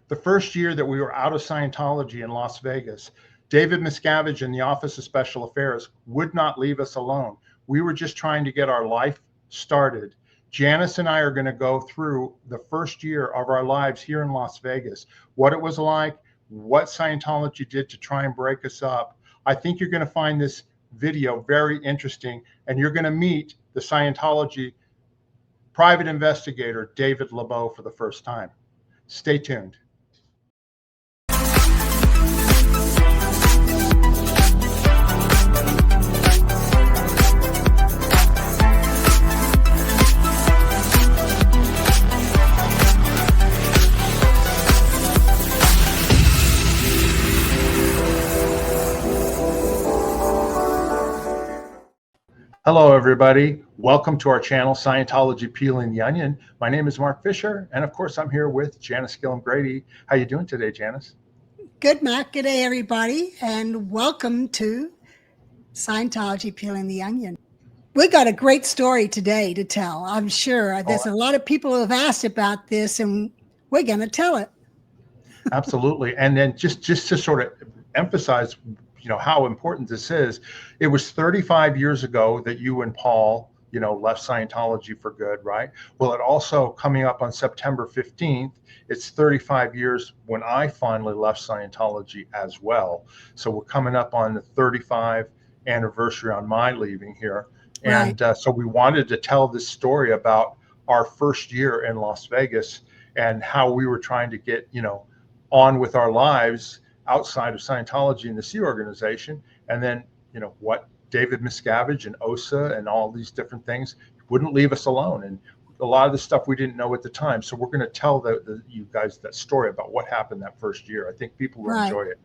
the first year that we were out of Scientology in Las Vegas, David Miscavige in the Office of Special Affairs would not leave us alone. We were just trying to get our life started. Janis and I are going to go through the first year of our lives here in Las Vegas, what it was like, what Scientology did to try and break us up. I think you're going to find this video very interesting, and you're going to meet the Scientology private investigator, David Lubow, for the first time. Stay tuned. Hello, everybody. Welcome to our channel, Scientology Peeling the Onion. My name is Mark Fisher, and of course, I'm here with Janis Gillham Grady. How you doing today, Janis? Good, Mark. Good day, everybody, and welcome to Scientology Peeling the Onion. We got a great story today to tell. I'm sure there's a lot of people who have asked about this, and we're going to tell it. Absolutely. And then just to sort of emphasize, how important this is. It was 35 years ago that you and Paul, left Scientology for good, right? Well, it also coming up on September 15th, it's 35 years when I finally left Scientology as well. So we're coming up on the 35th anniversary on my leaving here. And Right. So we wanted to tell this story about our first year in Las Vegas and how we were trying to get, on with our lives outside of Scientology and the Sea Organization. And then, what David Miscavige and OSA and all these different things wouldn't leave us alone. And a lot of the stuff we didn't know at the time. So we're going to tell you guys that story about what happened that first year. I think people will enjoy it.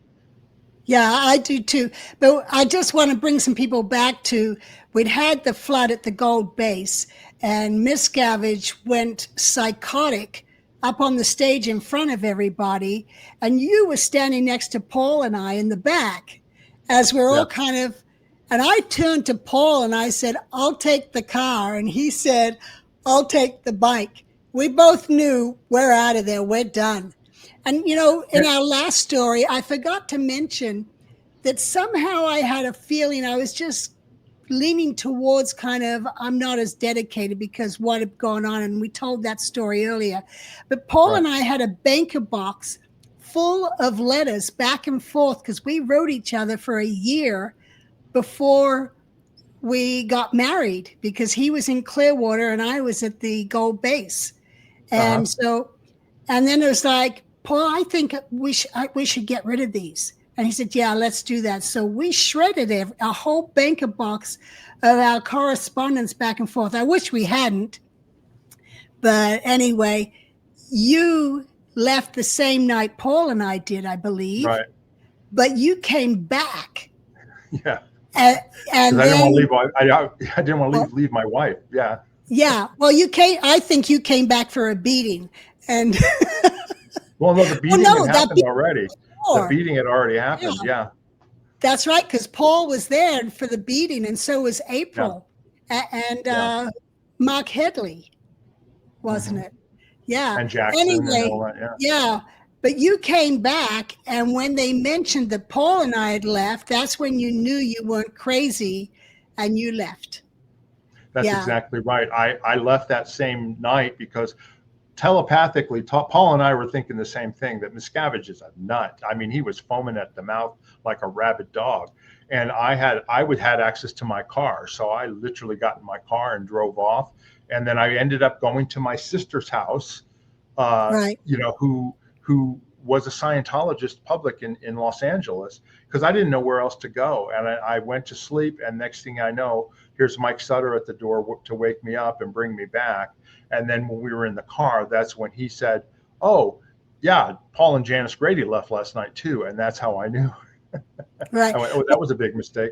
Yeah, I do too. But I just want to bring some people back to, we'd had the flood at the Gold Base, and Miscavige went psychotic up on the stage in front of everybody, and you were standing next to Paul and I in the back as we're all kind of, and I turned to Paul and I said, I'll take the car. And he said, I'll take the bike. We both knew we're out of there. We're done. And, in our last story, I forgot to mention that somehow I had a feeling I was just leaning towards kind of, I'm not as dedicated because what had gone on. And we told that story earlier. But Paul and I had a banker box full of letters back and forth because we wrote each other for a year before we got married, because he was in Clearwater and I was at the Gold Base. And so, and then it was like, Paul, I think we should get rid of these. And he said, yeah, let's do that. So we shredded a whole banker box of our correspondence back and forth. I wish we hadn't. But anyway, you left the same night Paul and I did, I believe. Right. But you came back. Yeah. And I didn't want to leave. I didn't want to leave my wife. Yeah. Yeah. Well, you came. I think you came back for a beating. And well, no, the beating had happened already. The beating had already happened. Yeah. That's right, because Paul was there for the beating, and so was April, and Mark Headley, wasn't it? Yeah. And Jackson. Anyway, and all that, yeah. But you came back, and when they mentioned that Paul and I had left, that's when you knew you weren't crazy, and you left. That's exactly right. I left that same night because telepathically, Paul and I were thinking the same thing, that Miscavige is a nut. I mean, he was foaming at the mouth like a rabid dog. And I had access to my car. So I literally got in my car and drove off. And then I ended up going to my sister's house, who was a Scientologist public in Los Angeles, because I didn't know where else to go. And I went to sleep. And next thing I know, here's Mike Sutter at the door to wake me up and bring me back. And then when we were in the car, that's when he said, oh, yeah, Paul and Janis Grady left last night too. And that's how I knew. Right. I went, oh, that was a big mistake.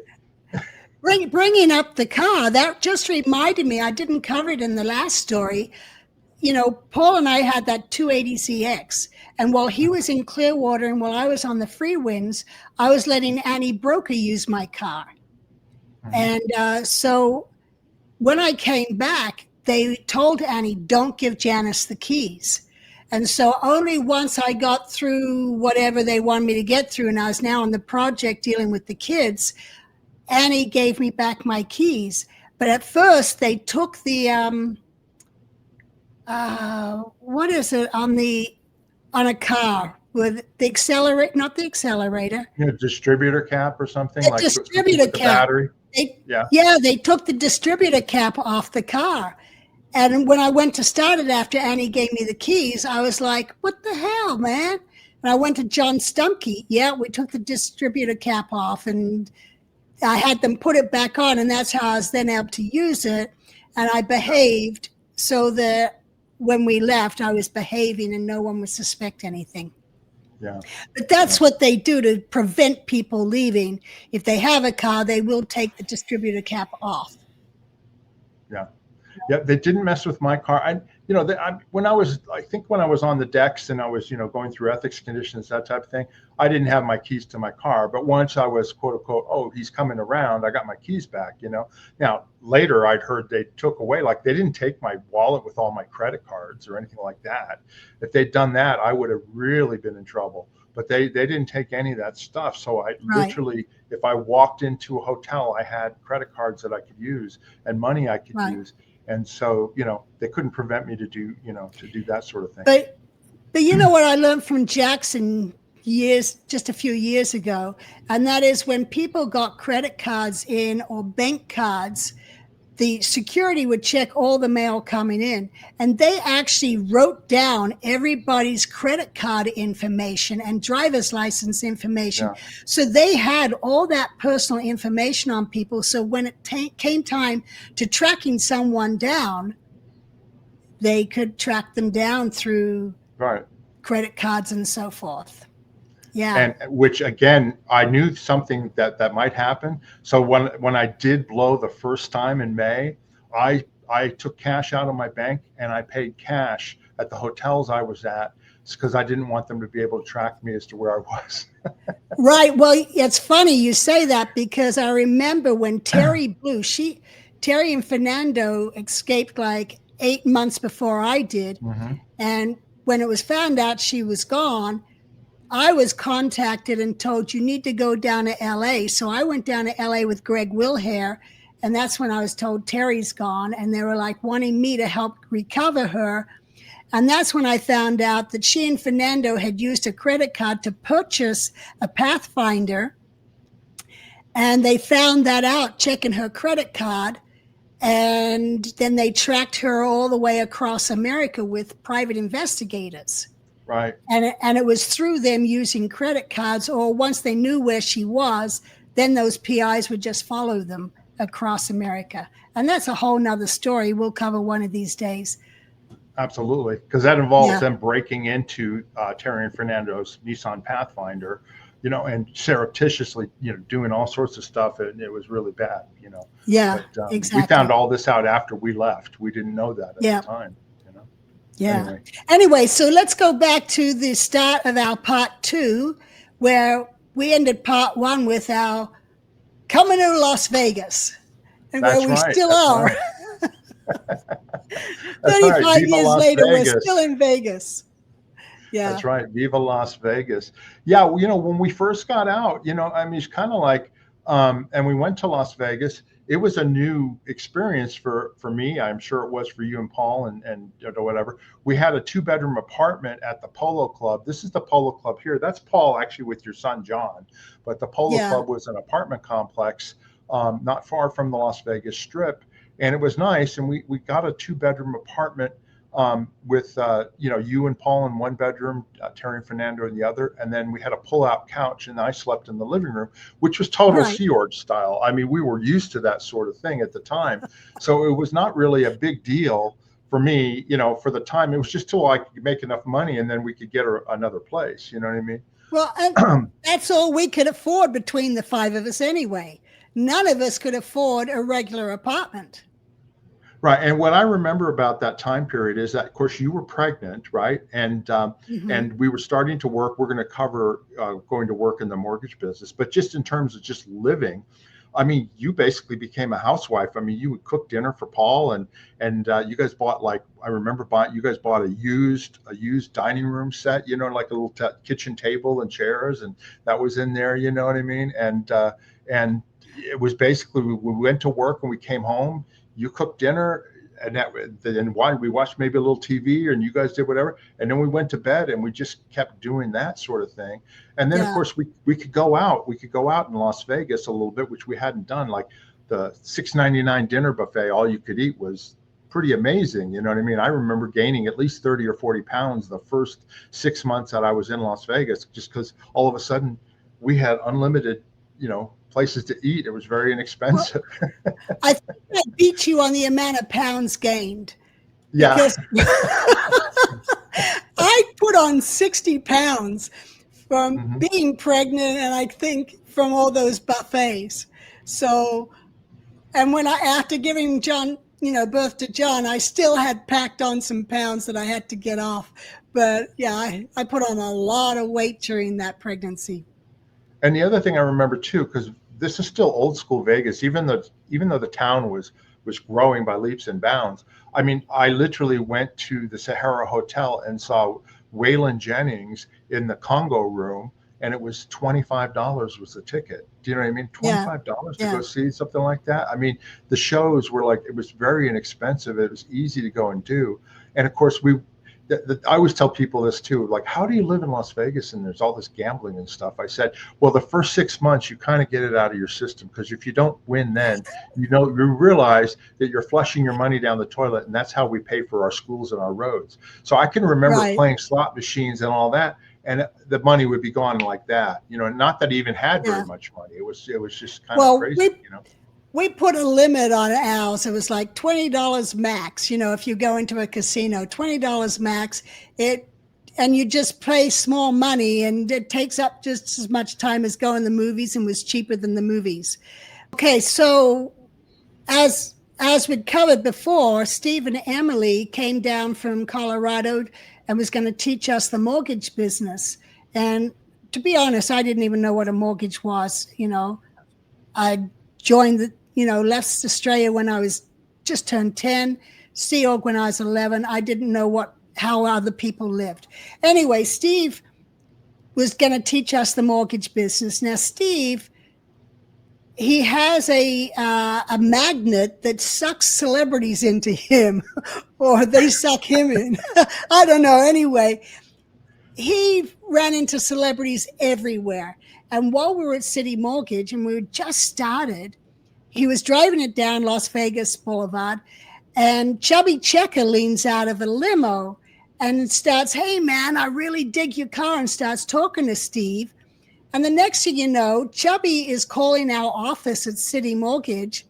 Bringing up the car, that just reminded me, I didn't cover it in the last story. Paul and I had that 280CX. And while he was in Clearwater and while I was on the Free Winds, I was letting Annie Broker use my car. And so when I came back, they told Annie, don't give Janis the keys. And so only once I got through whatever they wanted me to get through, and I was now on the project dealing with the kids, Annie gave me back my keys. But at first they took the, what is it, on a car with the accelerator, not the accelerator. Distributor cap or something, The like distributor the cap. battery. Yeah, they took the distributor cap off the car. And when I went to start it after Annie gave me the keys, I was like, what the hell, man? And I went to John Stumkey. Yeah, we took the distributor cap off and I had them put it back on. And that's how I was then able to use it. And I behaved so that when we left, I was behaving and no one would suspect anything. Yeah. But that's what they do to prevent people leaving. If they have a car, they will take the distributor cap off. Yeah. Yeah, they didn't mess with my car. When I was on the decks and I was, going through ethics conditions, that type of thing, I didn't have my keys to my car. But once I was, quote unquote, oh, he's coming around, I got my keys back, Now, later I'd heard they took away, like they didn't take my wallet with all my credit cards or anything like that. If they'd done that, I would have really been in trouble. But they didn't take any of that stuff. So I literally, if I walked into a hotel, I had credit cards that I could use and money I could use. And so, they couldn't prevent me to do that sort of thing. But what I learned from Jackson just a few years ago, and that is when people got credit cards in or bank cards, the security would check all the mail coming in, and they actually wrote down everybody's credit card information and driver's license information. Yeah. So they had all that personal information on people. So when it came time to tracking someone down, they could track them down through credit cards and so forth. Yeah. And which, again, I knew something that might happen. So when I did blow the first time in May, I took cash out of my bank and I paid cash at the hotels I was at because I didn't want them to be able to track me as to where I was. Right. Well, it's funny you say that because I remember when Terry blew, Terry and Fernando escaped like 8 months before I did. Mm-hmm. And when it was found out she was gone, I was contacted and told you need to go down to LA. So I went down to LA with Greg Wilhare, and that's when I was told Terry's gone, and they were like wanting me to help recover her. And that's when I found out that she and Fernando had used a credit card to purchase a Pathfinder. And they found that out checking her credit card. And then they tracked her all the way across America with private investigators. Right. And it was through them using credit cards, or once they knew where she was, then those PIs would just follow them across America. And that's a whole nother story we'll cover one of these days. Absolutely. Because that involves them breaking into Terry and Fernando's Nissan Pathfinder, and surreptitiously, doing all sorts of stuff. And it was really bad, Yeah, but, exactly. We found all this out after we left. We didn't know that at the time. Yeah. Anyway, so let's go back to the start of our part 2, where we ended part 1 with our coming to Las Vegas, and where we still are. Right. 35 years Las later, Vegas. We're still in Vegas. Yeah, that's right. Viva Las Vegas. Yeah, when we first got out, it's kind of like, and we went to Las Vegas. It was a new experience for me. I'm sure it was for you and Paul and whatever. We had a 2-bedroom apartment at the Polo Club. This is the Polo Club here. That's Paul actually with your son, John. But the Polo Club was an apartment complex not far from the Las Vegas Strip. And it was nice. And we got a 2-bedroom apartment with, you and Paul in one bedroom, Terry and Fernando in the other. And then we had a pull-out couch, and I slept in the living room, which was total Sea Org style. I mean, we were used to that sort of thing at the time. So it was not really a big deal for me, for the time. It was just till I could make enough money, and then we could get another place. You know what I mean? Well, and that's all we could afford between the 5 of us anyway. None of us could afford a regular apartment. Right. And what I remember about that time period is that, of course, you were pregnant, right? And and we were starting to work. We're going to cover going to work in the mortgage business. But just in terms of just living, I mean, you basically became a housewife. I mean, you would cook dinner for Paul, and you guys bought, like, I remember you guys bought a used dining room set, like a little kitchen table and chairs, and that was in there. You know what I mean? And it was basically, we went to work and we came home. You cooked dinner, and then we watched maybe a little TV, and you guys did whatever, and then we went to bed, and we just kept doing that sort of thing. And then, of course, we could go out. We could go out in Las Vegas a little bit, which we hadn't done. Like the $6.99 dinner buffet, all you could eat, was pretty amazing. You know what I mean? I remember gaining at least 30 or 40 pounds the first 6 months that I was in Las Vegas, just because all of a sudden we had unlimited, places to eat. It was very inexpensive. Well, I think I beat you on the amount of pounds gained. Yeah. Because I put on 60 pounds from being pregnant, and I think from all those buffets. So, and after giving John, birth to John, I still had packed on some pounds that I had to get off. But yeah, I put on a lot of weight during that pregnancy. And the other thing I remember too, because this is still old school Vegas, even though the town was growing by leaps and bounds. I mean, I literally went to the Sahara Hotel and saw Waylon Jennings in the Congo room, and it was $25 was the ticket. Do you know what I mean? $25 to go see something like that. I mean, the shows were like, it was very inexpensive. It was easy to go and do. And of course, I always tell people this too, like, how do you live in Las Vegas and there's all this gambling and stuff? I said, well, the first 6 months, you kind of get it out of your system, because if you don't win then, you realize that you're flushing your money down the toilet, and that's how we pay for our schools and our roads. So I can remember playing slot machines and all that, and the money would be gone like that. Not that I even had very much money. It was just kind of crazy, We put a limit on ours. It was like $20 max. If you go into a casino, $20 max. And you just pay small money, and it takes up just as much time as going to the movies, and was cheaper than the movies. Okay, so as we'd covered before, Steve and Emily came down from Colorado and was going to teach us the mortgage business. And to be honest, I didn't even know what a mortgage was. I joined left Australia when I was just turned 10, Sea Org when I was 11. I didn't know how other people lived. Anyway, Steve was going to teach us the mortgage business. Now, Steve, he has a magnet that sucks celebrities into him, or they suck him in. I don't know. Anyway, he ran into celebrities everywhere. And while we were at City Mortgage and we were just started, he was driving it down Las Vegas Boulevard, and Chubby Checker leans out of a limo and starts, "Hey, man, I really dig your car," and starts talking to Steve. And the next thing you know, Chubby is calling our office at City Mortgage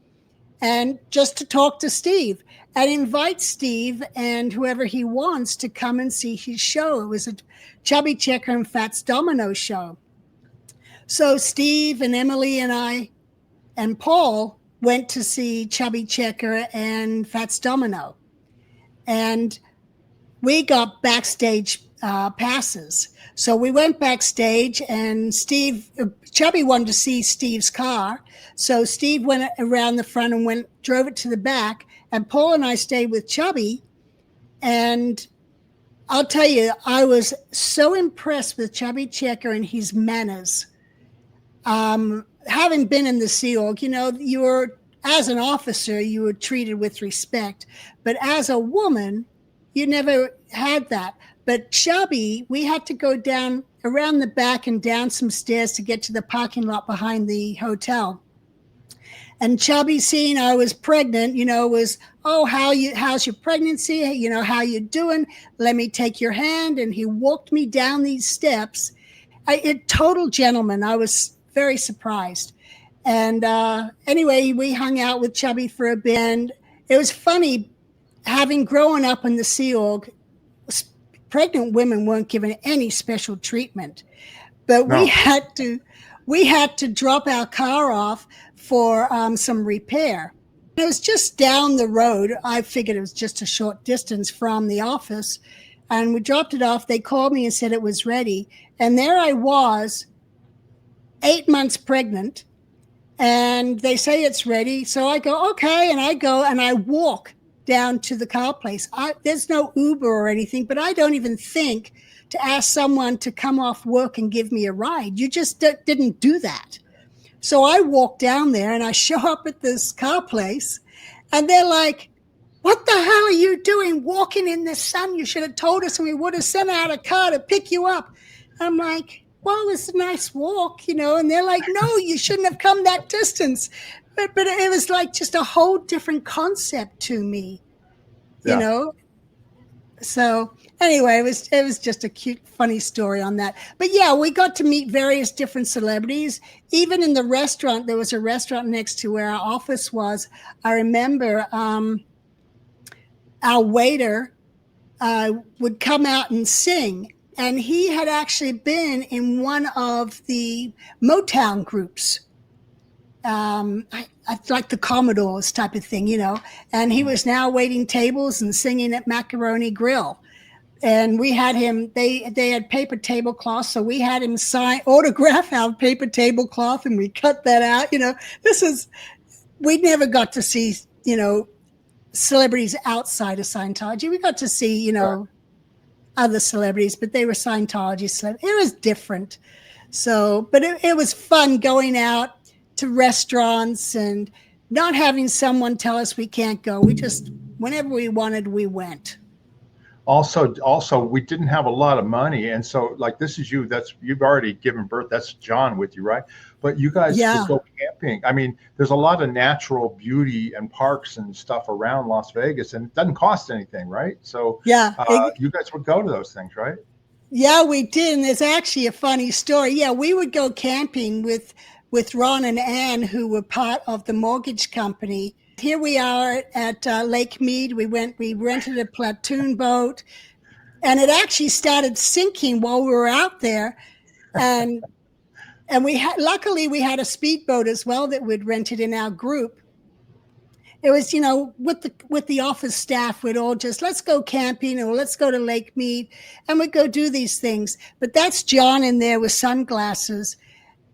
and just to talk to Steve, and invites Steve and whoever he wants to come and see his show. It was a Chubby Checker and Fats Domino show. So Steve and Emily and I and Paul went to see Chubby Checker and Fats Domino. And we got backstage passes. So we went backstage, and Chubby wanted to see Steve's car. So Steve went around the front and drove it to the back. And Paul and I stayed with Chubby. And I'll tell you, I was so impressed with Chubby Checker and his manners. Having been in the Sea Org, as an officer, you were treated with respect. But as a woman, you never had that. But Chubby, we had to go down around the back and down some stairs to get to the parking lot behind the hotel. And Chubby, seeing I was pregnant, was, "Oh, how's your pregnancy? How you doing? Let me take your hand." And he walked me down these steps. Total gentleman. I was very surprised. And anyway, we hung out with Chubby for a bit. And it was funny, having grown up in the Sea Org, pregnant women weren't given any special treatment. But no. we had to drop our car off for some repair. It was just down the road. I figured it was just a short distance from the office. And we dropped it off. They called me and said it was ready. And there I was, 8 months pregnant, And they say it's ready. So I go, okay. And I go and I walk down to the car place. There's no Uber or anything, but I don't even think to ask someone to come off work and give me a ride. You just didn't do that. So I walk down there and I show up at this car place and they're like, what the hell are you doing walking in the sun? You should have told us and we would have sent out a car to pick you up. I'm like, well, it's a nice walk, you know, and they're like, no, you shouldn't have come that distance. But it was like just a whole different concept to me, you know? So anyway, it was just a cute, funny story on that. But yeah, we got to meet various different celebrities. Even in the restaurant, there was a restaurant next to where our office was. I remember our waiter would come out and sing. And he had actually been in one of the Motown groups, like the Commodores type of thing, you know. And he was now waiting tables and singing at Macaroni Grill. And we had him, they had paper tablecloths, so we had him autograph our paper tablecloth, and we cut that out. You know, we never got to see, you know, celebrities outside of Scientology. We got to see, you know, other celebrities, but they were Scientology celebrities. It was different. So, but it was fun going out to restaurants and not having someone tell us we can't go. We just, whenever we wanted, we went. Also, we didn't have a lot of money. And so like, this is you've already given birth. That's John with you, right? But you guys would go camping. I mean, there's a lot of natural beauty and parks and stuff around Las Vegas, and it doesn't cost anything, right? So you guys would go to those things, right? Yeah, we did. And there's actually a funny story. Yeah, we would go camping with Ron and Ann, who were part of the mortgage company. Here we are at Lake Mead. We rented a platoon boat, and it actually started sinking while we were out there. And luckily we had a speedboat as well that we'd rented in our group. It was, you know, with the office staff, we'd all just, let's go camping or let's go to Lake Mead, and we'd go do these things. But that's John in there with sunglasses.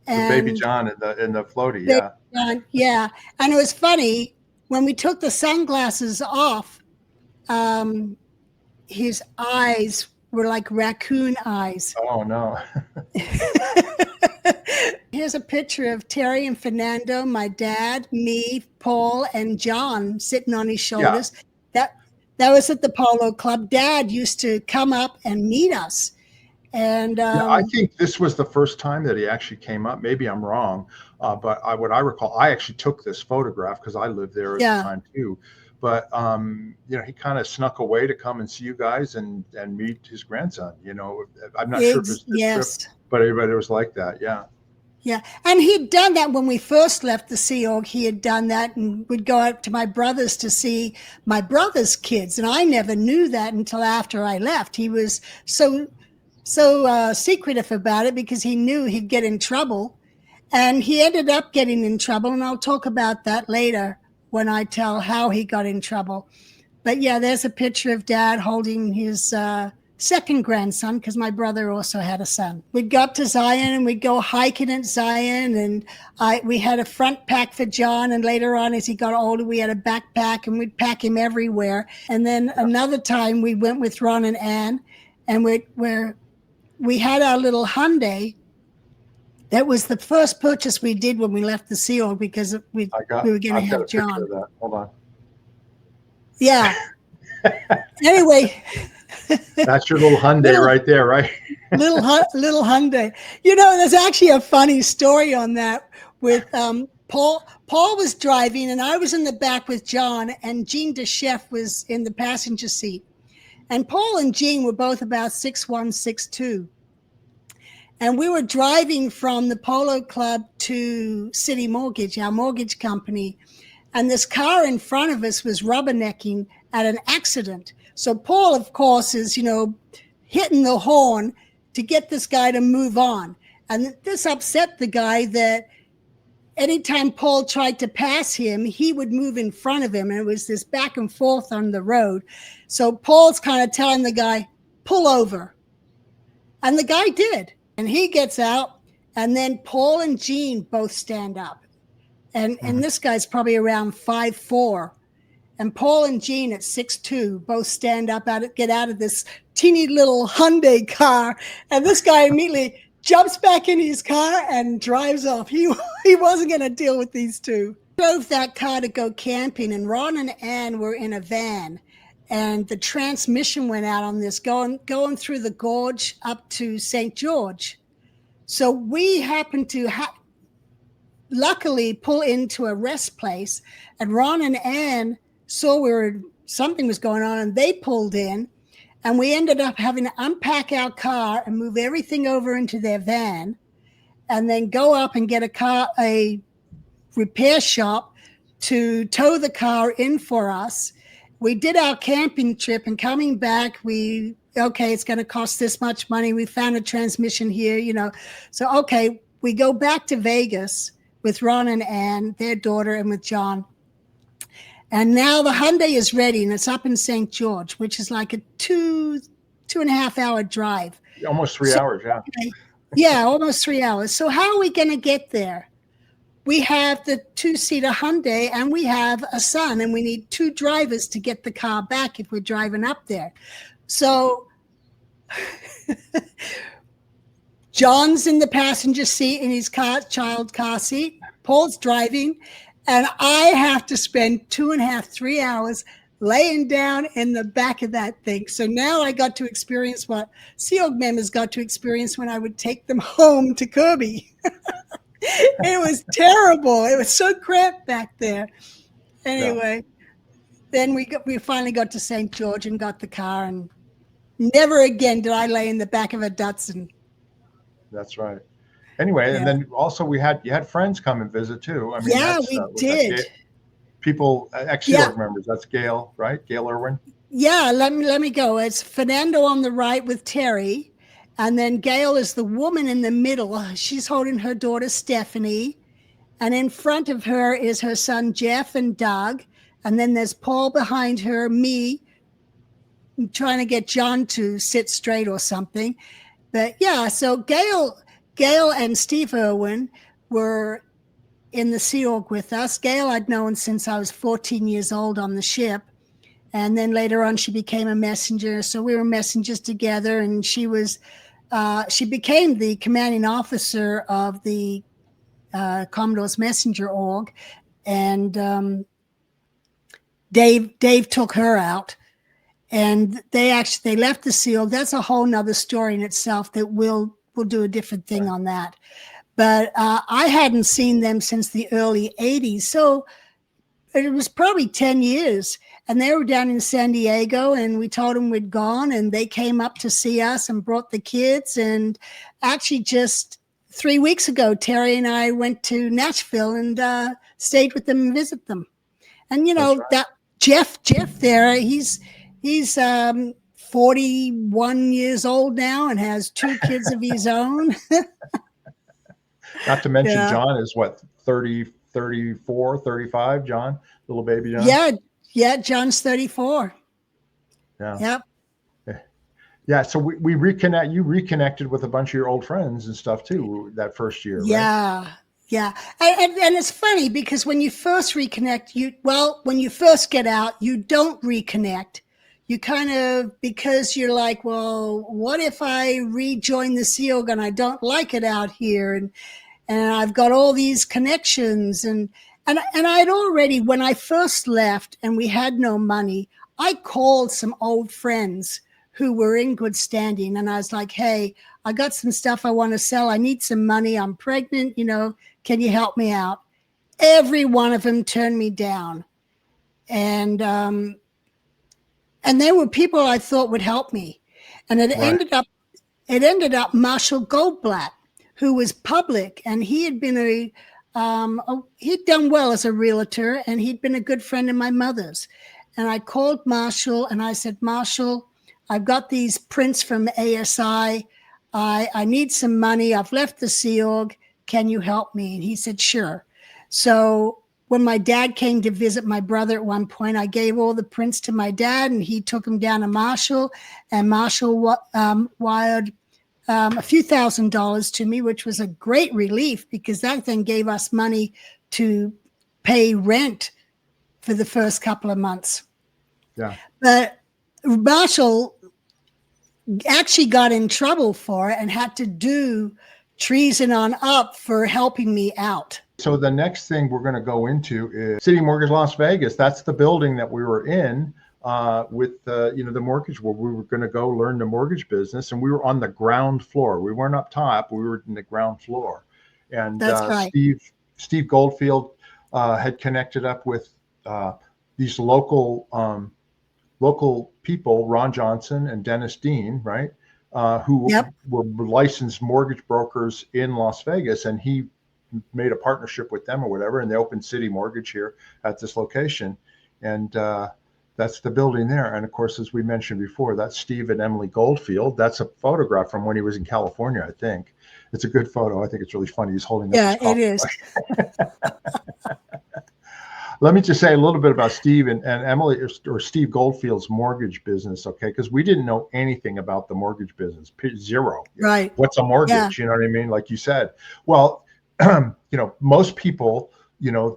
And baby John in the floaty, yeah. John, yeah. And it was funny, when we took the sunglasses off, his eyes were like raccoon eyes. Oh, no. Here's a picture of Terry and Fernando, my dad, me, Paul, and John sitting on his shoulders. Yeah. That was at the Polo Club. Dad used to come up and meet us. And I think this was the first time that he actually came up. Maybe I'm wrong, but what I recall, I actually took this photograph because I lived there at the time too. But you know, he kind of snuck away to come and see you guys and meet his grandson. You know, I'm not sure if it's this trip, but it was like that. Yeah. Yeah, and he'd done that when we first left the Sea Org. He had done that and would go out to my brother's to see my brother's kids, and I never knew that until after I left. He was so secretive about it because he knew he'd get in trouble, and he ended up getting in trouble, and I'll talk about that later when I tell how he got in trouble. But yeah, there's a picture of Dad holding his second grandson, because my brother also had a son. We got to Zion and we'd go hiking at Zion, and we had a front pack for John, and later on as he got older we had a backpack and we'd pack him everywhere. And then another time we went with Ron and Ann, and we had our little Hyundai. That was the first purchase we did when we left the Sea Org, because we were going to have John. Hold on. Yeah. Anyway. That's your little Hyundai right there, right? little Hyundai. You know, there's actually a funny story on that with Paul. Paul was driving and I was in the back with John, and Jean DeChef was in the passenger seat. And Paul and Jean were both about 6'1", 6'2". And we were driving from the Polo Club to City Mortgage, our mortgage company. And this car in front of us was rubbernecking at an accident. So Paul, of course, is, you know, hitting the horn to get this guy to move on. And this upset the guy that anytime Paul tried to pass him, he would move in front of him. And it was this back and forth on the road. So Paul's kind of telling the guy, pull over. And the guy did. And he gets out. And then Paul and Jean both stand up. And this guy's probably around 5'4". And Paul and Jean at 6'2" both stand up get out of this teeny little Hyundai car. And this guy immediately jumps back in his car and drives off. He wasn't going to deal with these two. Drove that car to go camping, and Ron and Ann were in a van. And the transmission went out on this going through the gorge up to St. George. So we happened to luckily pull into a rest place, and Ron and Ann saw something was going on, and they pulled in, and we ended up having to unpack our car and move everything over into their van, and then go up and get a repair shop to tow the car in for us. We did our camping trip, and coming back, it's going to cost this much money. We found a transmission here, So, okay, we go back to Vegas with Ron and Ann, their daughter, and with John. And now the Hyundai is ready, and it's up in St. George, which is like a 2.5 hour drive. Almost 3 hours, yeah. Yeah, almost 3 hours. So how are we going to get there? We have the 2-seater Hyundai, and we have a son, and we need 2 drivers to get the car back if we're driving up there. So John's in the passenger seat in his child car seat. Paul's driving. And I have to spend 2.5, 3 hours laying down in the back of that thing. So now I got to experience what Sea Org members got to experience when I would take them home to Kirby. It was terrible. It was so cramped back there. Anyway, Then we finally got to St. George and got the car, and never again did I lay in the back of a Datsun. That's right. Anyway, and then also you had friends come and visit too. I mean, we did. People, ex-Sea Org members. That's Gail, right? Gail Irwin. Yeah, let me go. It's Fernando on the right with Terry, and then Gail is the woman in the middle. She's holding her daughter Stephanie, and in front of her is her son Jeff and Doug, and then there's Paul behind her, me, trying to get John to sit straight or something. But yeah, so Gail and Steve Irwin were in the Sea Org with us. Gail I'd known since I was 14 years old on the ship. And then later on, she became a messenger. So we were messengers together, and she became the commanding officer of the Commodore's Messenger Org. And Dave took her out. And they left the Sea Org. That's a whole nother story in itself that we'll do a different thing on that. But I hadn't seen them since the early 80s. So it was probably 10 years. And they were down in San Diego, and we told them we'd gone, and they came up to see us and brought the kids. And actually just 3 weeks ago, Terry and I went to Nashville and stayed with them and visit them. And, that Jeff there, he's 41 years old now and has 2 kids of his own. Not to mention John is what, 30, 34, 35, John, little baby John? Yeah, John's 34. Yeah. Yep. Yeah, so we reconnected with a bunch of your old friends and stuff too that first year, right? Yeah. And it's funny because when you first reconnect, when you first get out, you don't reconnect. You kind of, because you're like, well, what if I rejoin the Sea Org and I don't like it out here? And I've got all these connections. And I'd already, when I first left and we had no money, I called some old friends who were in good standing. And I was like, hey, I got some stuff I want to sell. I need some money. I'm pregnant. Can you help me out? Every one of them turned me down. And they were people I thought would help me. And it ended up Marshall Goldblatt, who was public, and he had been he'd done well as a realtor, and he'd been a good friend of my mother's. And I called Marshall and I said, Marshall, I've got these prints from ASI. I need some money. I've left the Sea Org. Can you help me? And he said, sure. So when my dad came to visit my brother at one point, I gave all the prints to my dad, and he took them down to Marshall, and Marshall wired a few $1,000s to me, which was a great relief because that then gave us money to pay rent for the first couple of months. Yeah. But Marshall actually got in trouble for it and had to do treason on up for helping me out. So the next thing we're going to go into is City Mortgage Las Vegas. That's the building that we were in with the mortgage, where we were going to go learn the mortgage business, and we were on the ground floor. We weren't up top; we were in the ground floor. And That's right. Steve Goldfield had connected up with these local people, Ron Johnson and Dennis Dean, right? Who were licensed mortgage brokers in Las Vegas, and he made a partnership with them or whatever, and they opened City Mortgage here at this location, and that's the building there. And of course, as we mentioned before, that's Steve and Emily Goldfield. That's a photograph from when he was in California, I think. It's a good photo. I think it's really funny. He's holding up his coffee. It is. Let me just say a little bit about Steve and Emily, or Steve Goldfield's mortgage business, okay? Because we didn't know anything about the mortgage business, zero. Right. What's a mortgage? Yeah. You know what I mean? Like you said. Well, most people,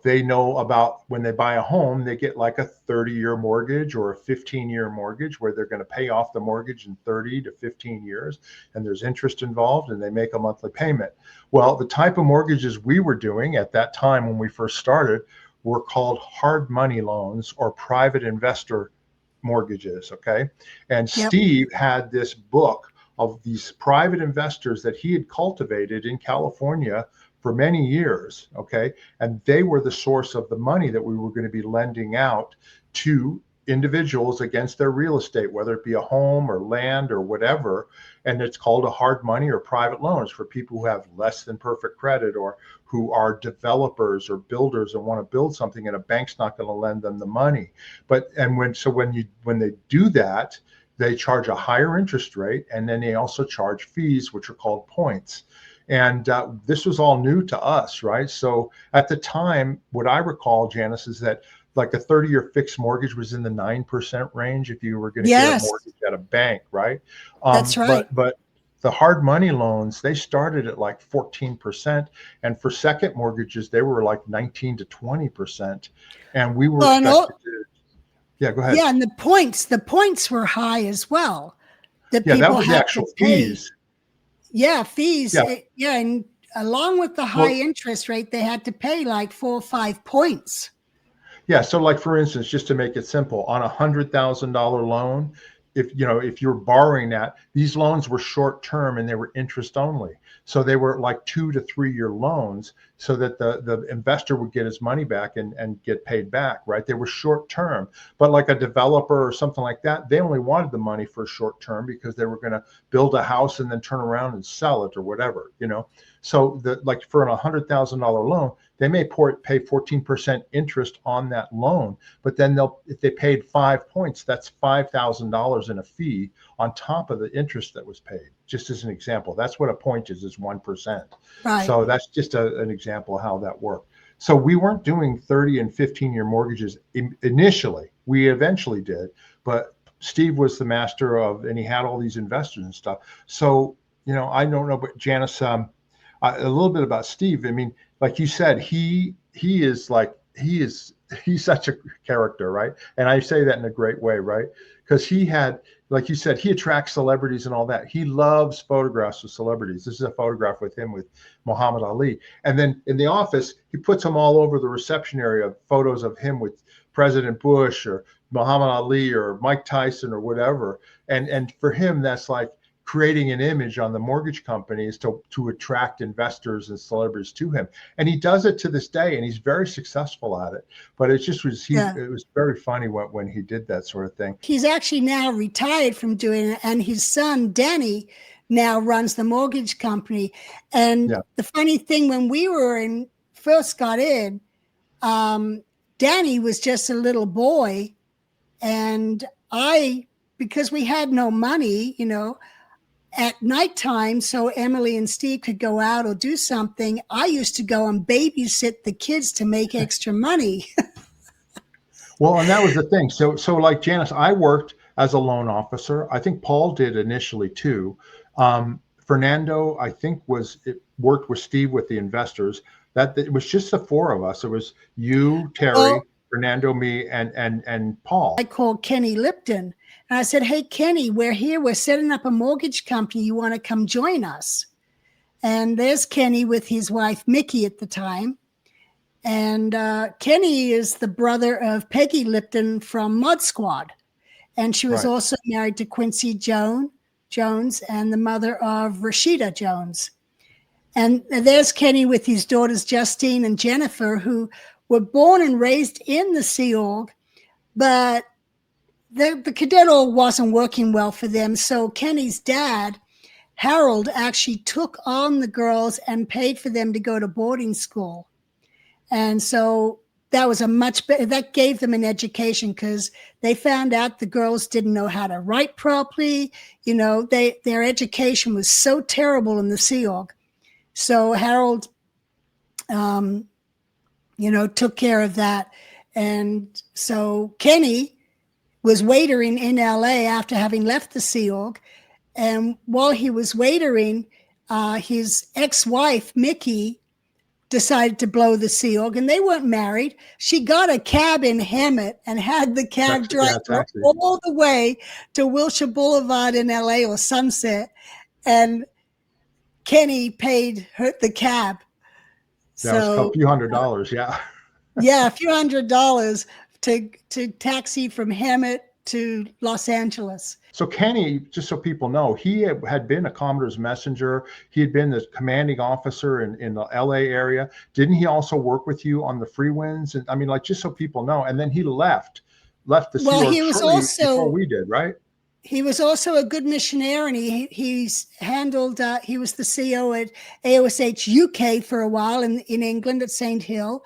they know about when they buy a home, they get like a 30-year mortgage or a 15-year mortgage where they're going to pay off the mortgage in 30 to 15 years, and there's interest involved, and they make a monthly payment. Well, the type of mortgages we were doing at that time when we first started were called hard money loans or private investor mortgages, okay? And Steve had this book of these private investors that he had cultivated in California for many years, okay? And they were the source of the money that we were going to be lending out to individuals against their real estate, whether it be a home or land or whatever. And it's called a hard money or private loans for people who have less than perfect credit, or who are developers or builders and want to build something, and a bank's not going to lend them the money. When they do that, they charge a higher interest rate, and then they also charge fees, which are called points. And this was all new to us, right? So at the time, what I recall, Janis, is that like a 30-year fixed mortgage was in the 9% range if you were going to get a mortgage at a bank, right? That's right. But the hard money loans, they started at like 14%. And for second mortgages, they were like 19 to 20%. And we were expected to. Yeah, go ahead. Yeah, and the points were high as well. That was the actual fees. Yeah, fees. Yeah. And along with the high interest rate, they had to pay like 4 or 5 points. Yeah. So like, for instance, just to make it simple, on $100,000 loan, if you're borrowing that, these loans were short term and they were interest only. So they were like 2 to 3 year loans, so that the investor would get his money back and get paid back, right? They were short term. But like a developer or something like that, they only wanted the money for short term because they were going to build a house and then turn around and sell it or whatever, So like for a $100,000 loan, they may pay 14% interest on that loan, but then if they paid 5 points, that's $5,000 in a fee on top of the interest that was paid. Just as an example, that's what a point is 1%. Right. So that's just an example of how that worked. So we weren't doing 30 and 15-year mortgages initially. We eventually did, but Steve was the master and he had all these investors and stuff. So, I don't know, but Janis, a little bit about Steve. I mean, like you said, he's such a character, right? And I say that in a great way, right? Because he had, like you said, he attracts celebrities and all that. He loves photographs of celebrities. This is a photograph with him with Muhammad Ali. And then in the office, he puts them all over the reception area, photos of him with President Bush or Muhammad Ali or Mike Tyson or whatever. And for him, that's like creating an image on the mortgage companies to attract investors and celebrities to him. And he does it to this day, and he's very successful at it. But it just was, it was very funny when he did that sort of thing. He's actually now retired from doing it, and his son, Danny, now runs the mortgage company. And the funny thing, when we were first got in, Danny was just a little boy, and because we had no money, at nighttime, so Emily and Steve could go out or do something, I used to go and babysit the kids to make extra money. Well, and that was the thing. So like Janis, I worked as a loan officer. I think Paul did initially too. Fernando, I think, worked with Steve with the investors. That it was just the four of us. It was you, Terry, Well, Fernando, me, and Paul. I called Kenny Lipton and I said, "Hey, Kenny, we're here. We're setting up a mortgage company. You want to come join us?" And there's Kenny with his wife, Mickey, at the time. And Kenny is the brother of Peggy Lipton from Mod Squad. And she was also married to Quincy Jones and the mother of Rashida Jones. And there's Kenny with his daughters, Justine and Jennifer, who were born and raised in the Sea Org, but the cadet org wasn't working well for them. So Kenny's dad, Harold, actually took on the girls and paid for them to go to boarding school. And so that was a much better, that gave them an education because they found out the girls didn't know how to write properly. You know, their education was so terrible in the Sea Org. So Harold, took care of that. And so Kenny was waitering in LA after having left the Sea Org. And while he was waitering, his ex-wife, Mickey, decided to blow the Sea Org, and they weren't married. She got a cab in Hemet and had the cab drive all the way to Wilshire Boulevard in LA or Sunset. And Kenny paid her the cab. That was a few $100s, yeah. Yeah, a few $100 to taxi from Hemet to Los Angeles. So Kenny, just so people know, he had been a Commodore's messenger. He had been the commanding officer in the LA area. Didn't he also work with you on the Free Winds? And I mean, like, just so people know. And then he left the Sea Org he was also before we did, right? He was also a good missionary, and he's handled. He was the CO at AOSH UK for a while in England at St. Hill,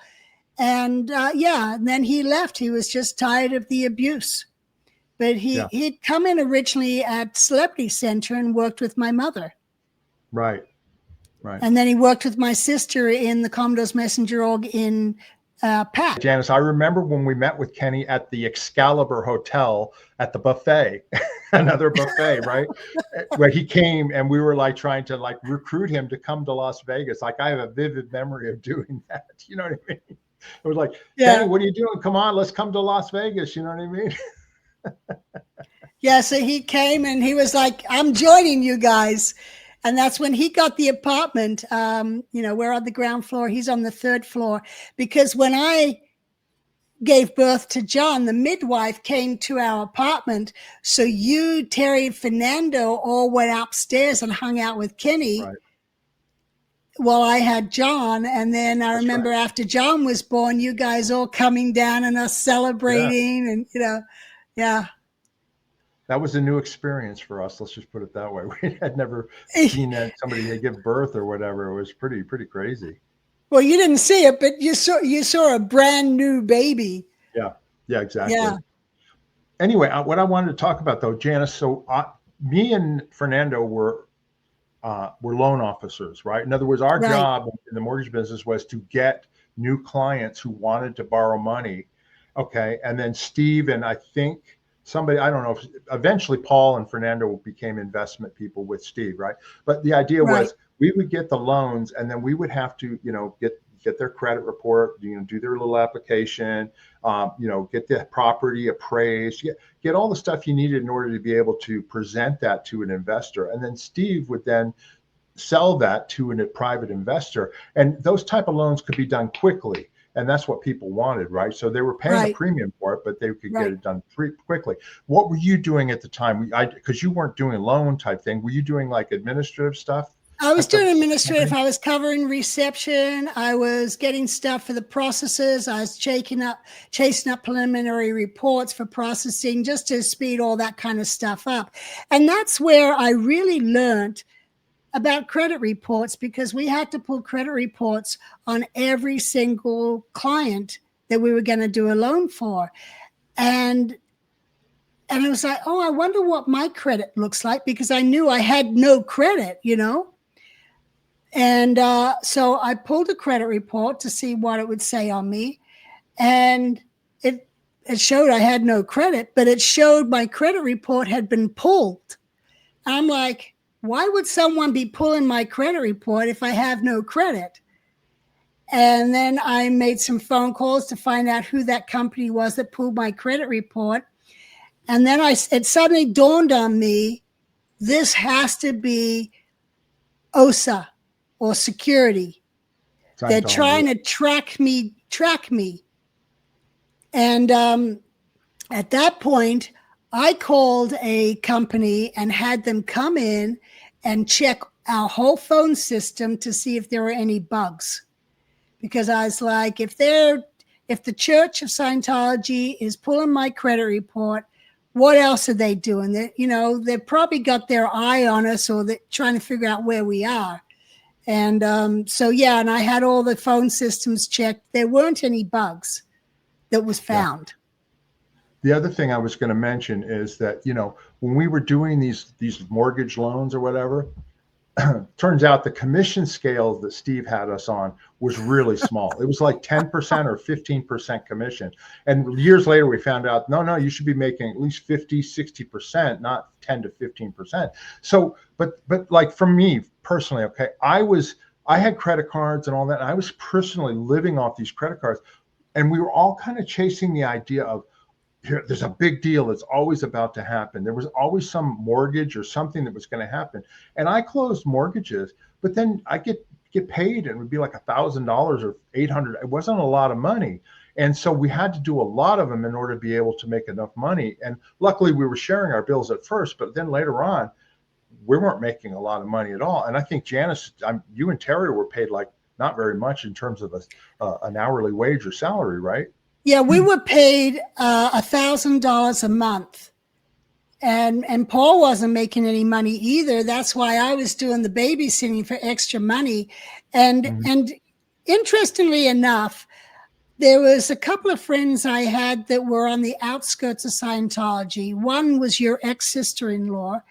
and and then he left. He was just tired of the abuse. But he'd come in originally at Celebrity Center and worked with my mother. Right. And then he worked with my sister in the Commodore's Messenger Org in PAC. Janis, I remember when we met with Kenny at the Excalibur Hotel at the buffet, another buffet, right? Where he came and we were like trying to like recruit him to come to Las Vegas. Like I have a vivid memory of doing that. You know what I mean? It was like, Kenny, what are you doing? Come on, let's come to Las Vegas. You know what I mean? Yeah, so he came and he was like, "I'm joining you guys." And that's when he got the apartment. We're on the ground floor. He's on the third floor. Because when I gave birth to John, the midwife came to our apartment. So you, Terry, and Fernando all went upstairs and hung out with Kenny while I had John. And then I remember after John was born, you guys all coming down and us celebrating and, That was a new experience for us. Let's just put it that way. We had never seen somebody give birth or whatever. It was pretty crazy. Well, you didn't see it, but you saw a brand new baby. Yeah, exactly. Yeah. Anyway, what I wanted to talk about though, Janis. So me and Fernando were loan officers, right? In other words, our job in the mortgage business was to get new clients who wanted to borrow money. Okay, and then Steve and I think somebody, I don't know, eventually Paul and Fernando became investment people with Steve, right? But the idea was we would get the loans and then we would have to, get their credit report, do their little application, get the property appraised, get all the stuff you needed in order to be able to present that to an investor. And then Steve would then sell that to a private investor. And those type of loans could be done quickly. And that's what people wanted, right? So they were paying a premium for it, but they could get it done quickly. What were you doing at the time? Because you weren't doing loan type thing. Were you doing like administrative stuff? I was doing administrative. I was covering reception. I was getting stuff for the processes. I was chasing up preliminary reports for processing just to speed all that kind of stuff up. And that's where I really learned about credit reports, because we had to pull credit reports on every single client that we were going to do a loan for. And I was like, oh, I wonder what my credit looks like, because I knew I had no credit, And so I pulled a credit report to see what it would say on me. And it showed I had no credit, but it showed my credit report had been pulled. I'm like, why would someone be pulling my credit report if I have no credit? And then I made some phone calls to find out who that company was that pulled my credit report. And then it suddenly dawned on me, this has to be OSA or security. They're trying to track me. And at that point, I called a company and had them come in and check our whole phone system to see if there were any bugs. Because I was like, if the Church of Scientology is pulling my credit report, what else are they doing? They've probably got their eye on us, or they're trying to figure out where we are. And and I had all the phone systems checked. There weren't any bugs that was found. The other thing I was going to mention is that, when we were doing these mortgage loans or whatever, turns out the commission scale that Steve had us on was really small. It was like 10% or 15% commission. And years later, we found out, no, you should be making at least 50, 60%, not 10 to 15%. So, but like for me personally, okay, I had credit cards and all that. And I was personally living off these credit cards. And we were all kind of chasing the idea of, there's a big deal that's always about to happen. There was always some mortgage or something that was going to happen. And I closed mortgages, but then I get paid, and it would be like $1,000 or $800. It wasn't a lot of money. And so we had to do a lot of them in order to be able to make enough money. And luckily we were sharing our bills at first, but then later on, we weren't making a lot of money at all. And I think Janis, you and Terry were paid like not very much in terms of an hourly wage or salary, right? Yeah, we were paid $1,000 a month, and Paul wasn't making any money either. That's why I was doing the babysitting for extra money. And interestingly enough, there was a couple of friends I had that were on the outskirts of Scientology. One was your ex-sister-in-law,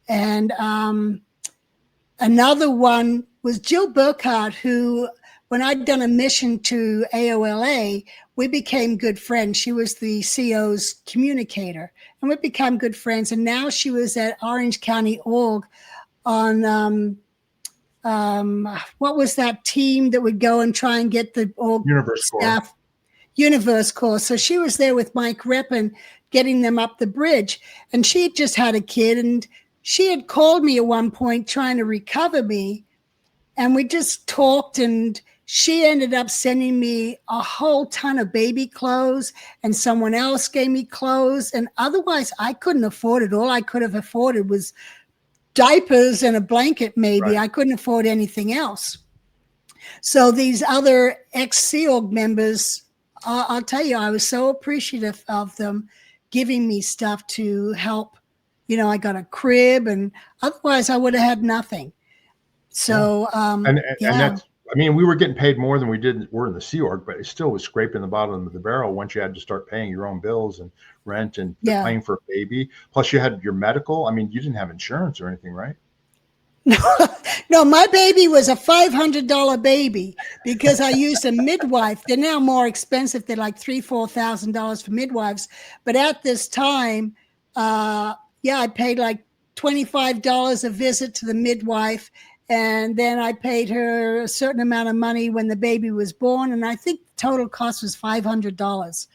and another one was Jill Burkhardt, who, when I'd done a mission to AOLA, we became good friends. She was the CO's communicator, and we became good friends. And now she was at Orange County Org on what was that team that would go and try and get the org Universe staff? Corps. Universe Corps. So she was there with Mike Reppin getting them up the bridge. And she had just had a kid, and she had called me at one point trying to recover me. And we just talked, and she ended up sending me a whole ton of baby clothes, and someone else gave me clothes. And otherwise, I couldn't afford it. All I could have afforded was diapers and a blanket, maybe. Right. I couldn't afford anything else. So these other ex-Sea Org members, I'll tell you, I was so appreciative of them giving me stuff to help. I got a crib, and otherwise I would have had nothing. So, and that's, we were getting paid more than we're in the Sea Org, but it still was scraping the bottom of the barrel once you had to start paying your own bills and rent and paying for a baby. Plus you had your medical. You didn't have insurance or anything, right? No, my baby was a $500 baby because I used a midwife. They're now more expensive. They're like $3,000-$4,000 for midwives. But at this time, I paid like $25 a visit to the midwife. And then I paid her a certain amount of money when the baby was born. And I think the total cost was $500.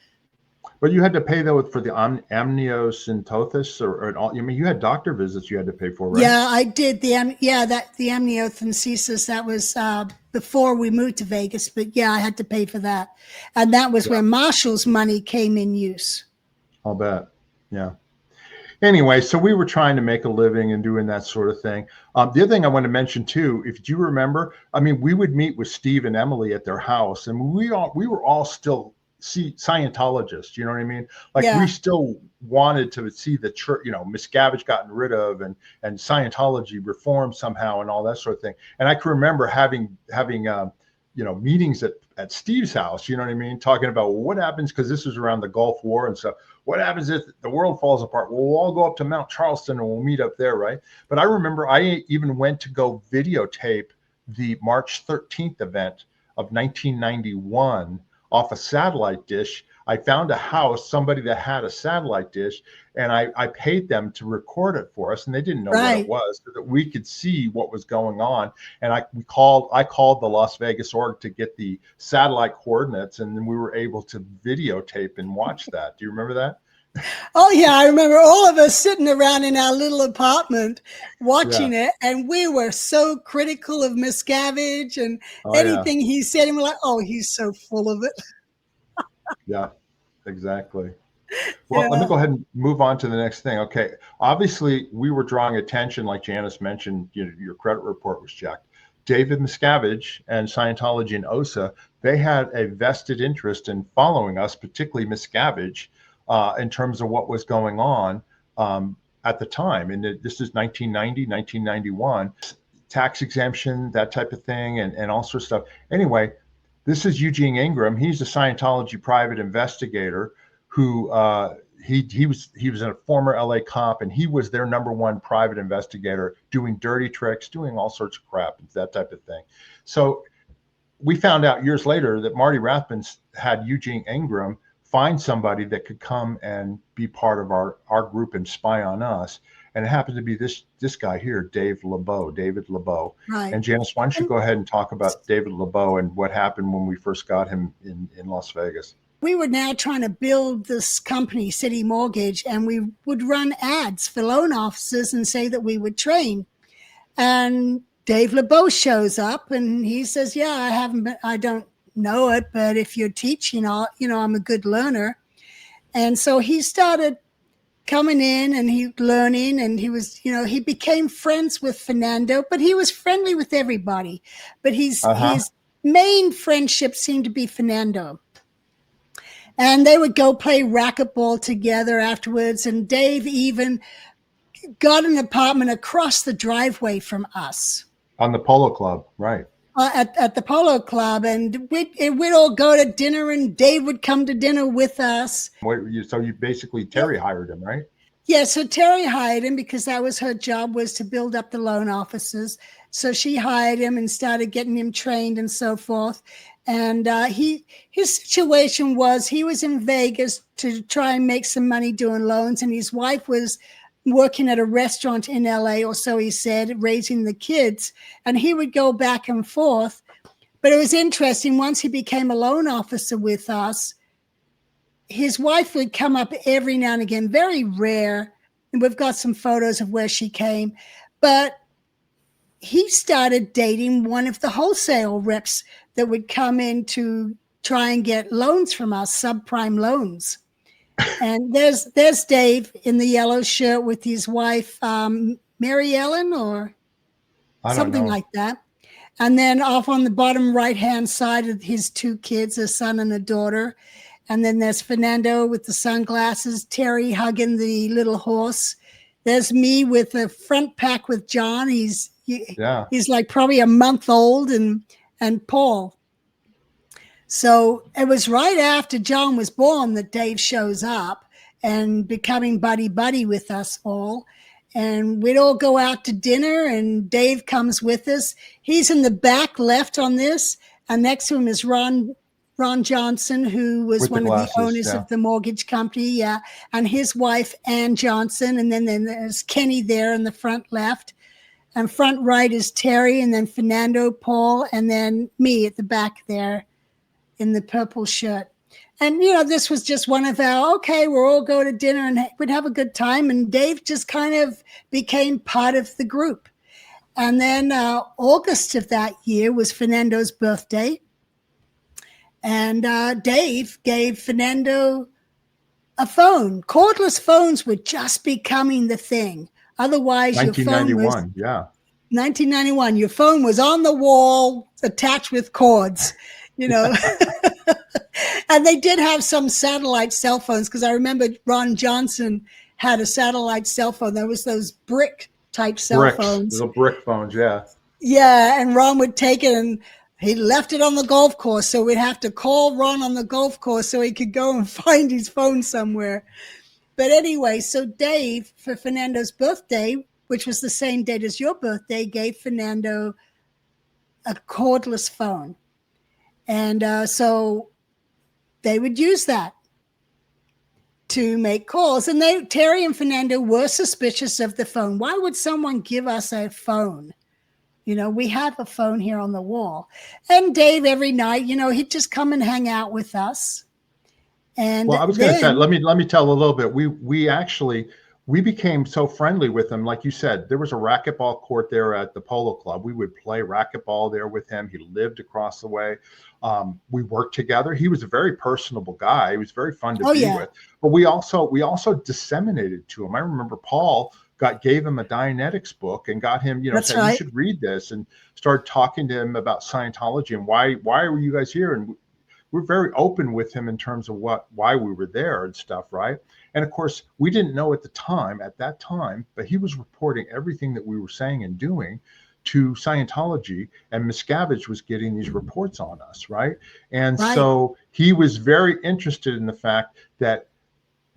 But you had to pay, though, for the amniocentesis or all. You had doctor visits you had to pay for, right? Yeah, I did. The amniocentesis, that was before we moved to Vegas. But yeah, I had to pay for that. And that was where Marshall's money came in use. I'll bet. Yeah. Anyway, so we were trying to make a living and doing that sort of thing. The other thing I want to mention too, if you remember, we would meet with Steve and Emily at their house, and we were all still Scientologists. You know what I mean? We still wanted to see the church, Miscavige gotten rid of, and Scientology reformed somehow, and all that sort of thing. And I can remember having meetings at Steve's house, talking about, well, what happens, because this was around the Gulf War and stuff. What happens if the world falls apart? Well, we'll all go up to Mount Charleston and we'll meet up there, right? But I remember I even went to go videotape the March 13th event of 1991 off a satellite dish. I found a house, somebody that had a satellite dish, and I paid them to record it for us, and they didn't know what it was, so that we could see what was going on. And I called the Las Vegas org to get the satellite coordinates, and then we were able to videotape and watch that. Do you remember that? Oh yeah, I remember all of us sitting around in our little apartment watching it, and we were so critical of Miscavige and anything he said, and we're like, oh, he's so full of it. Yeah, exactly. Well, let me go ahead and move on to the next thing. Okay, obviously we were drawing attention, like Janis mentioned, your credit report was checked. David Miscavige and Scientology and OSA, they had a vested interest in following us, particularly Miscavige, in terms of what was going on at the time. And this is 1990, 1991, tax exemption, that type of thing, and all sorts of stuff. Anyway, this is Eugene Ingram. He's a Scientology private investigator who he was a former LA cop, and he was their #1 private investigator, doing dirty tricks, doing all sorts of crap, that type of thing. So we found out years later that Marty Rathbun had Eugene Ingram find somebody that could come and be part of our group and spy on us. And it happened to be this guy here, David Lubow. Right. And Janis, why don't you go ahead and talk about David Lubow and what happened when we first got him in Las Vegas? We were now trying to build this company, City Mortgage, and we would run ads for loan officers and say that we would train. And Dave Lubow shows up and he says, yeah, I don't know it, but if you're teaching, I'm a good learner. And so he started coming in and learning, and he was, he became friends with Fernando, but he was friendly with everybody. But his main friendship seemed to be Fernando. And they would go play racquetball together afterwards. And Dave even got an apartment across the driveway from us. On the Polo Club, right. At the Polo Club. And we'd all go to dinner, and Dave would come to dinner with us. So you basically, Terry hired him, right? Yeah, so Terry hired him because that was her job, was to build up the loan officers. So she hired him and started getting him trained and so forth. And his situation was he was in Vegas to try and make some money doing loans, and his wife was working at a restaurant in LA, or so he said, raising the kids. And he would go back and forth. But it was interesting. Once he became a loan officer with us, his wife would come up every now and again, very rare. And we've got some photos of where she came. But he started dating one of the wholesale reps that would come in to try and get loans from us, subprime loans. And there's Dave in the yellow shirt with his wife, Mary Ellen, or something like that. And then off on the bottom right-hand side of his 2 kids, a son and a daughter. And then there's Fernando with the sunglasses, Terry hugging the little horse. There's me with a front pack with John. He's like probably a month old, and Paul. So it was right after John was born that Dave shows up and becoming buddy with us all. And we'd all go out to dinner, and Dave comes with us. He's in the back left on this. And next to him is Ron Johnson, who was one of the owners of the mortgage company. Yeah. And his wife, Ann Johnson. And then there's Kenny there in the front left. And front right is Terry, and then Fernando, Paul, and then me at the back there in the purple shirt. And, this was just one of we'll all go to dinner and we'd have a good time. And Dave just kind of became part of the group. And then August of that year was Fernando's birthday. And Dave gave Fernando a phone. Cordless phones were just becoming the thing. Otherwise, 1991, yeah. 1991, your phone was on the wall, attached with cords, And they did have some satellite cell phones, because I remember Ron Johnson had a satellite cell phone. There was those brick type cell phones. Little brick phones, yeah. Yeah, and Ron would take it, and he left it on the golf course, so we'd have to call Ron on the golf course so he could go and find his phone somewhere. But anyway, so Dave, for Fernando's birthday, which was the same date as your birthday, gave Fernando a cordless phone. And so they would use that to make calls. And Terry and Fernando were suspicious of the phone. Why would someone give us a phone? We have a phone here on the wall. And Dave, every night, he'd just come and hang out with us. And well, I was going to say, let me tell a little bit. We became so friendly with him. Like you said, there was a racquetball court there at the Polo Club. We would play racquetball there with him. He lived across the way. We worked together. He was a very personable guy. He was very fun to be with. But we also disseminated to him. I remember Paul gave him a Dianetics book and got him, said, you should read this, and started talking to him about Scientology and why were you guys here? And we're very open with him in terms of why we were there and stuff, right? And of course, we didn't know at that time, but he was reporting everything that we were saying and doing to Scientology, and Miscavige was getting these reports on us, right? And so he was very interested in the fact that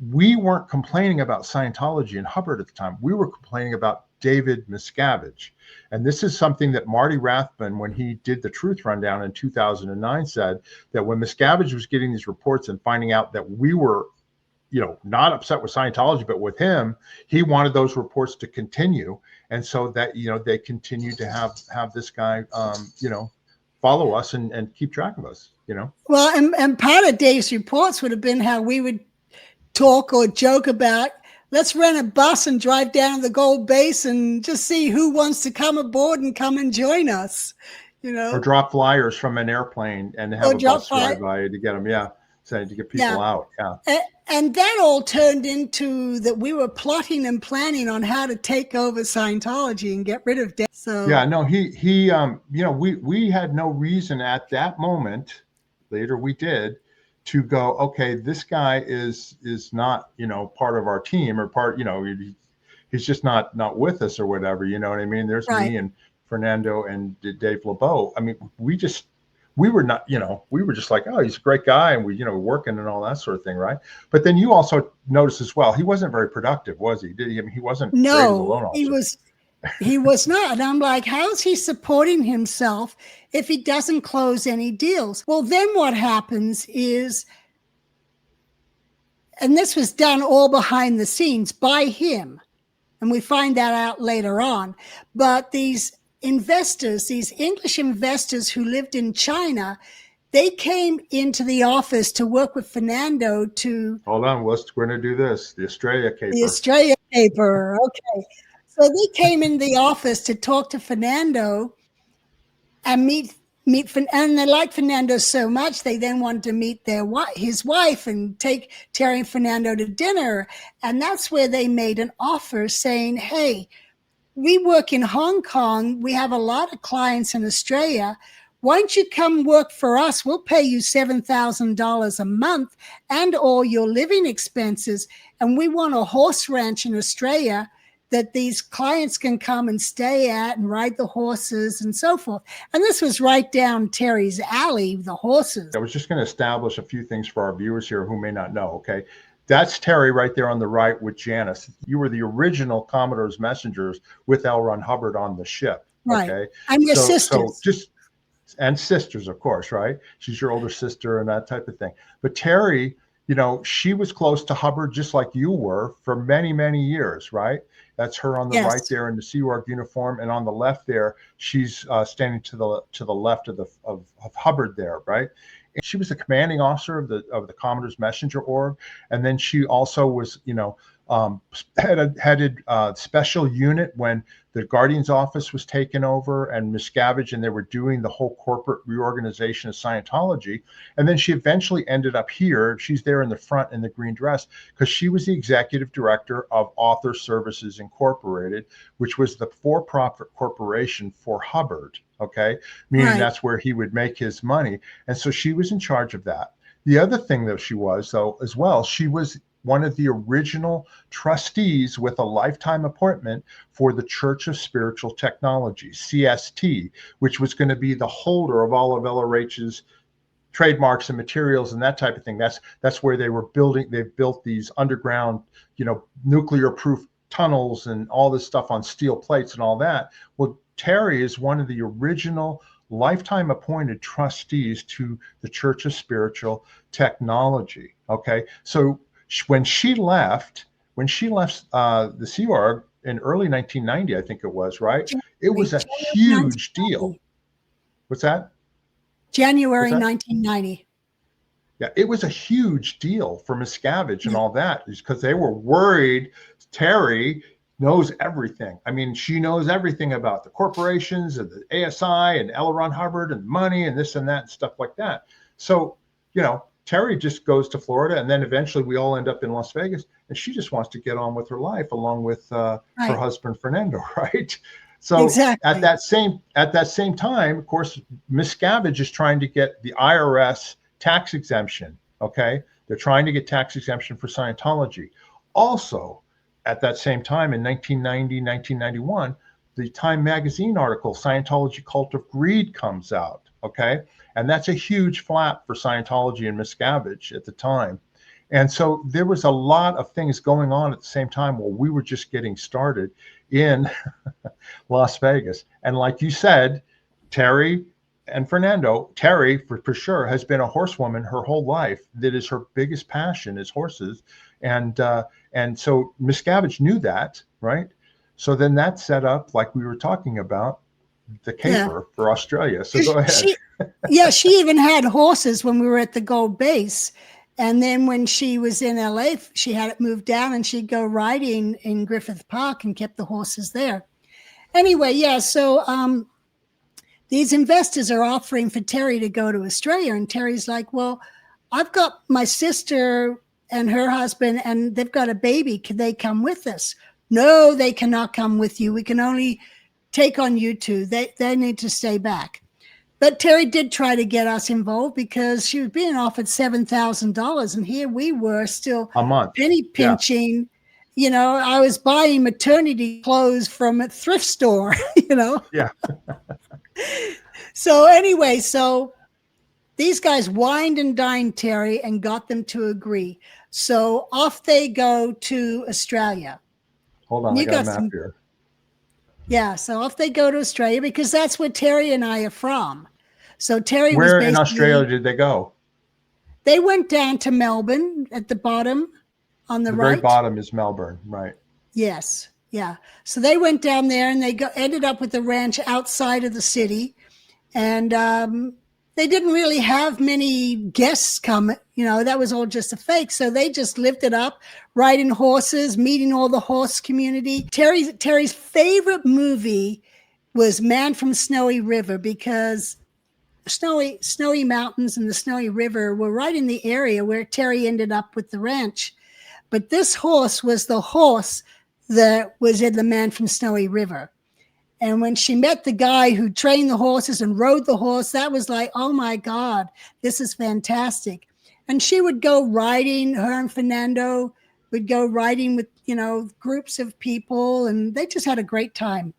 we weren't complaining about Scientology and Hubbard at the time. We were complaining about David Miscavige. And this is something that Marty Rathbun, when he did the Truth Rundown in 2009, said that when Miscavige was getting these reports and finding out that we were, not upset with Scientology, but with him, he wanted those reports to continue. And so that, they continued to have this guy, follow us and keep track of us, Well, and part of Dave's reports would have been how we would talk or joke about, let's rent a bus and drive down to the Gold Base and just see who wants to come aboard and come and join us, Or drop flyers from an airplane and have a bus drive by to get them, saying to get people out, And that all turned into that we were plotting and planning on how to take over Scientology and get rid of Dave. So we had no reason at that moment. Later we did. To go, okay, this guy is not, part of our team or part, he's just not with us or whatever, you know what I mean? There's me and Fernando and Dave Lubow. I mean, we were not, we were just like, oh, he's a great guy, and we, working and all that sort of thing, right? But then you also notice as well, he wasn't very productive, was he? Did he? I mean, he wasn't. No, he was not. And I'm like, how's he supporting himself if he doesn't close any deals? Well, then what happens is, and this was done all behind the scenes by him, and we find that out later on, but these investors, these English investors who lived in China, they came into the office to work with Fernando to... Hold on, we're going to do this. The Australia caper. The Australia caper, okay. So they came in the office to talk to Fernando and meet, and they liked Fernando so much they then wanted to meet his wife and take Terry and Fernando to dinner. And that's where they made an offer saying, hey, we work in Hong Kong. We have a lot of clients in Australia. Why don't you come work for us? We'll pay you $7,000 a month and all your living expenses. And we want a horse ranch in Australia that these clients can come and stay at and ride the horses and so forth. And this was right down Terry's alley, the horses. I was just going to establish a few things for our viewers here who may not know, okay? That's Terry right there on the right with Janis. You were the original Commodore's messengers with L. Ron Hubbard on the ship, okay? Right. I'm your sisters. And sisters, of course, right? She's your older sister and that type of thing. But Terry, she was close to Hubbard just like you were for many, many years, right? That's her on the right there in the Sea Org uniform, and on the left there, she's standing to the left of Hubbard there, right? And she was the commanding officer of the Commodore's Messenger Org, and then she also was, headed special unit when the Guardian's office was taken over and Miscavige, and they were doing the whole corporate reorganization of Scientology. And then she eventually ended up here. She's there in the front in the green dress because she was the executive director of Author Services Incorporated, which was the for-profit corporation for Hubbard, okay? Meaning that's where he would make his money. And so she was in charge of that. The other thing that she was, though, as well, she was one of the original trustees with a lifetime appointment for the Church of Spiritual Technology, CST, which was going to be the holder of all of LRH's trademarks and materials and that type of thing. That's where they were building. They've built these underground, nuclear proof tunnels and all this stuff on steel plates and all that. Well, Terry is one of the original lifetime appointed trustees to the Church of Spiritual Technology. Okay, so when she left the Sea Org in early 1990, I think it was, right? It was a huge deal. What's that? January 1990. Yeah, it was a huge deal for Miscavige and all that, because they were worried Terry knows everything. I mean, she knows everything about the corporations and the ASI and L. Ron Hubbard and money and this and that and stuff like that. So, Terry just goes to Florida, and then eventually we all end up in Las Vegas, and she just wants to get on with her life along with her husband Fernando, right? So at that same time, of course, Miscavige is trying to get the IRS tax exemption. Okay, they're trying to get tax exemption for Scientology. Also, at that same time in 1990, 1991, the Time magazine article, Scientology Cult of Greed, comes out. Okay, and that's a huge flap for Scientology and Miscavige at the time. And so there was a lot of things going on at the same time while we were just getting started in Las Vegas. And like you said, Terry and Fernando, Terry for sure has been a horsewoman her whole life. That is her biggest passion, is horses. And so Miscavige knew that, right? So then that set up, like we were talking about, the caper for Australia. So go ahead. She even had horses when we were at the Gold Base. And then when she was in LA, she had it moved down, and she'd go riding in Griffith Park and kept the horses there. Anyway, so these investors are offering for Terry to go to Australia. And Terry's like, well, I've got my sister and her husband, and they've got a baby. Can they come with us? No, they cannot come with you. We can only take on you two. They need to stay back. But Terry did try to get us involved because she was being offered $7,000. And here we were still a month penny pinching. Yeah. I was buying maternity clothes from a thrift store, Yeah. So anyway, these guys wined and dined Terry and got them to agree. So off they go to Australia. Hold on, I got a map here. Yeah, so off they go to Australia because that's where Terry and I are from. So Terry Where in Australia did they go? They went down to Melbourne at the bottom on the right. The very bottom is Melbourne, right? Yes, yeah. So they went down there and they ended up with a ranch outside of the city. And they didn't really have many guests come. That was all just a fake. So they just lived it up, riding horses, meeting all the horse community. Terry's favorite movie was Man from Snowy River, because snowy mountains and the Snowy River were right in the area where Terry ended up with the ranch. But this horse was the horse that was in the Man from Snowy River. And when she met the guy who trained the horses and rode the horse, that was like, oh my God, this is fantastic. And she would go riding, her and Fernando would go riding with, groups of people, and they just had a great time.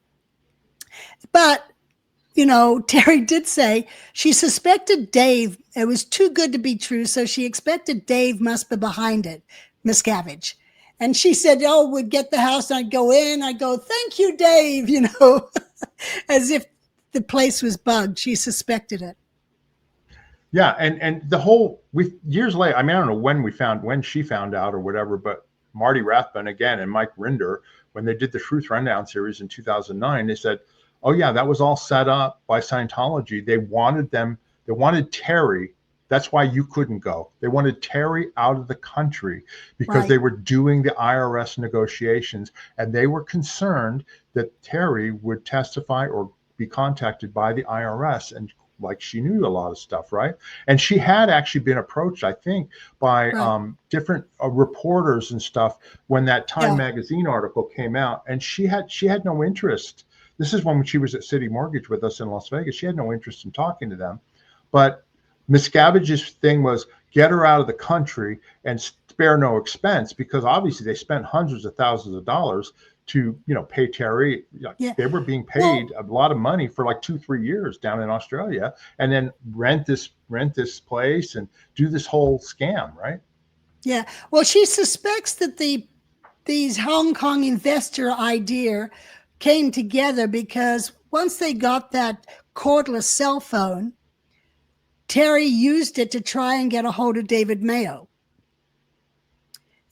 But, Terry did say she suspected Dave. It was too good to be true. So she expected Dave must be behind it, Miscavige. And she said, oh, we'd get the house. And I'd go in. I'd go, thank you, Dave, as if the place was bugged. She suspected it. Yeah. And years later, I mean, I don't know when she found out or whatever, but Marty Rathbun again and Mike Rinder, when they did the Truth Rundown series in 2009, they said, oh yeah, that was all set up by Scientology. They wanted Terry. That's why you couldn't go. They wanted Terry out of the country because they were doing the IRS negotiations, and they were concerned that Terry would testify or be contacted by the IRS. And like, she knew a lot of stuff, right? And she had actually been approached, I think, by different reporters and stuff when that Time magazine article came out, and she had no interest. This is when she was at City Mortgage with us in Las Vegas. She had no interest in talking to them, but Miscavige's thing was get her out of the country and spare no expense, because obviously they spent hundreds of thousands of dollars to, pay Terry. They were being paid a lot of money for like 2-3 years down in Australia, and then rent this place and do this whole scam, right? Yeah. Well, she suspects that these Hong Kong investor idea came together because once they got that cordless cell phone. Terry used it to try and get a hold of David Mayo.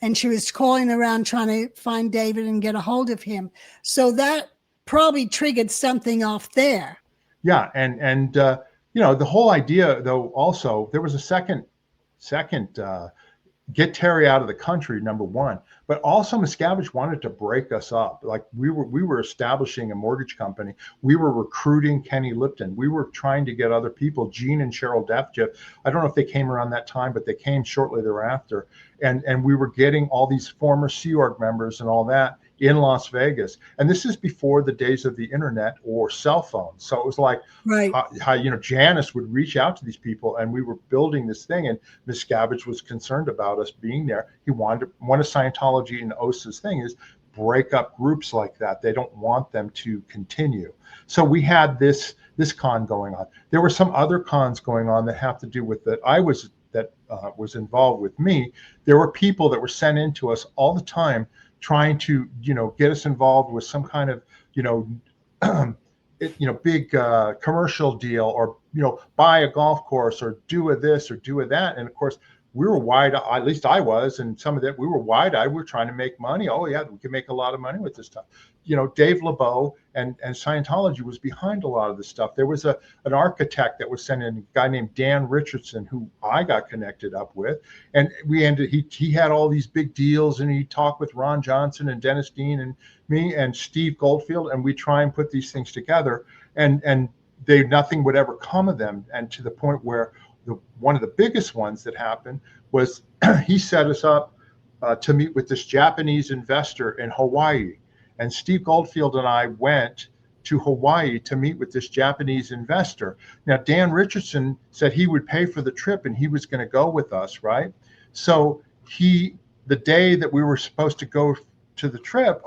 And she was calling around trying to find David and get a hold of him. So that probably triggered something off there. Yeah, and the whole idea, though, also there was a second get Terry out of the country, number one, but also Miscavige wanted to break us up. Like we were establishing a mortgage company. We were recruiting Kenny Lipton. We were trying to get other people, Gene and Cheryl Defjiff. I don't know if they came around that time, but they came shortly thereafter. And we were getting all these former Sea Org members and all that in Las Vegas. And this is before the days of the internet or cell phones. So it was like right. how Janis would reach out to these people, and we were building this thing, and Miscavige was concerned about us being there. He wanted one of Scientology and OSA's thing is break up groups like that. They don't want them to continue. So we had this con going on. There were some other cons going on that have to do with that was involved with me. There were people that were sent into us all the time trying to get us involved with some kind of big commercial deal, or buy a golf course, or do a this or do a that. And of course we were wide, at least I was, and some of that we were wide-eyed. We were trying to make money. Oh yeah, we can make a lot of money with this stuff. Dave Lubow and Scientology was behind a lot of this stuff. There was an architect that was sent in, a guy named Dan Richardson, who I got connected up with, and he had all these big deals, and he talked with Ron Johnson and Dennis Dean and me and Steve Goldfield, and we try and put these things together, and nothing would ever come of them. And to the point where one of the biggest ones that happened was he set us up to meet with this Japanese investor in Hawaii. And Steve Goldfield and I went to Hawaii to meet with this Japanese investor. Now, Dan Richardson said he would pay for the trip and he was going to go with us, right? So the day that we were supposed to go to the trip,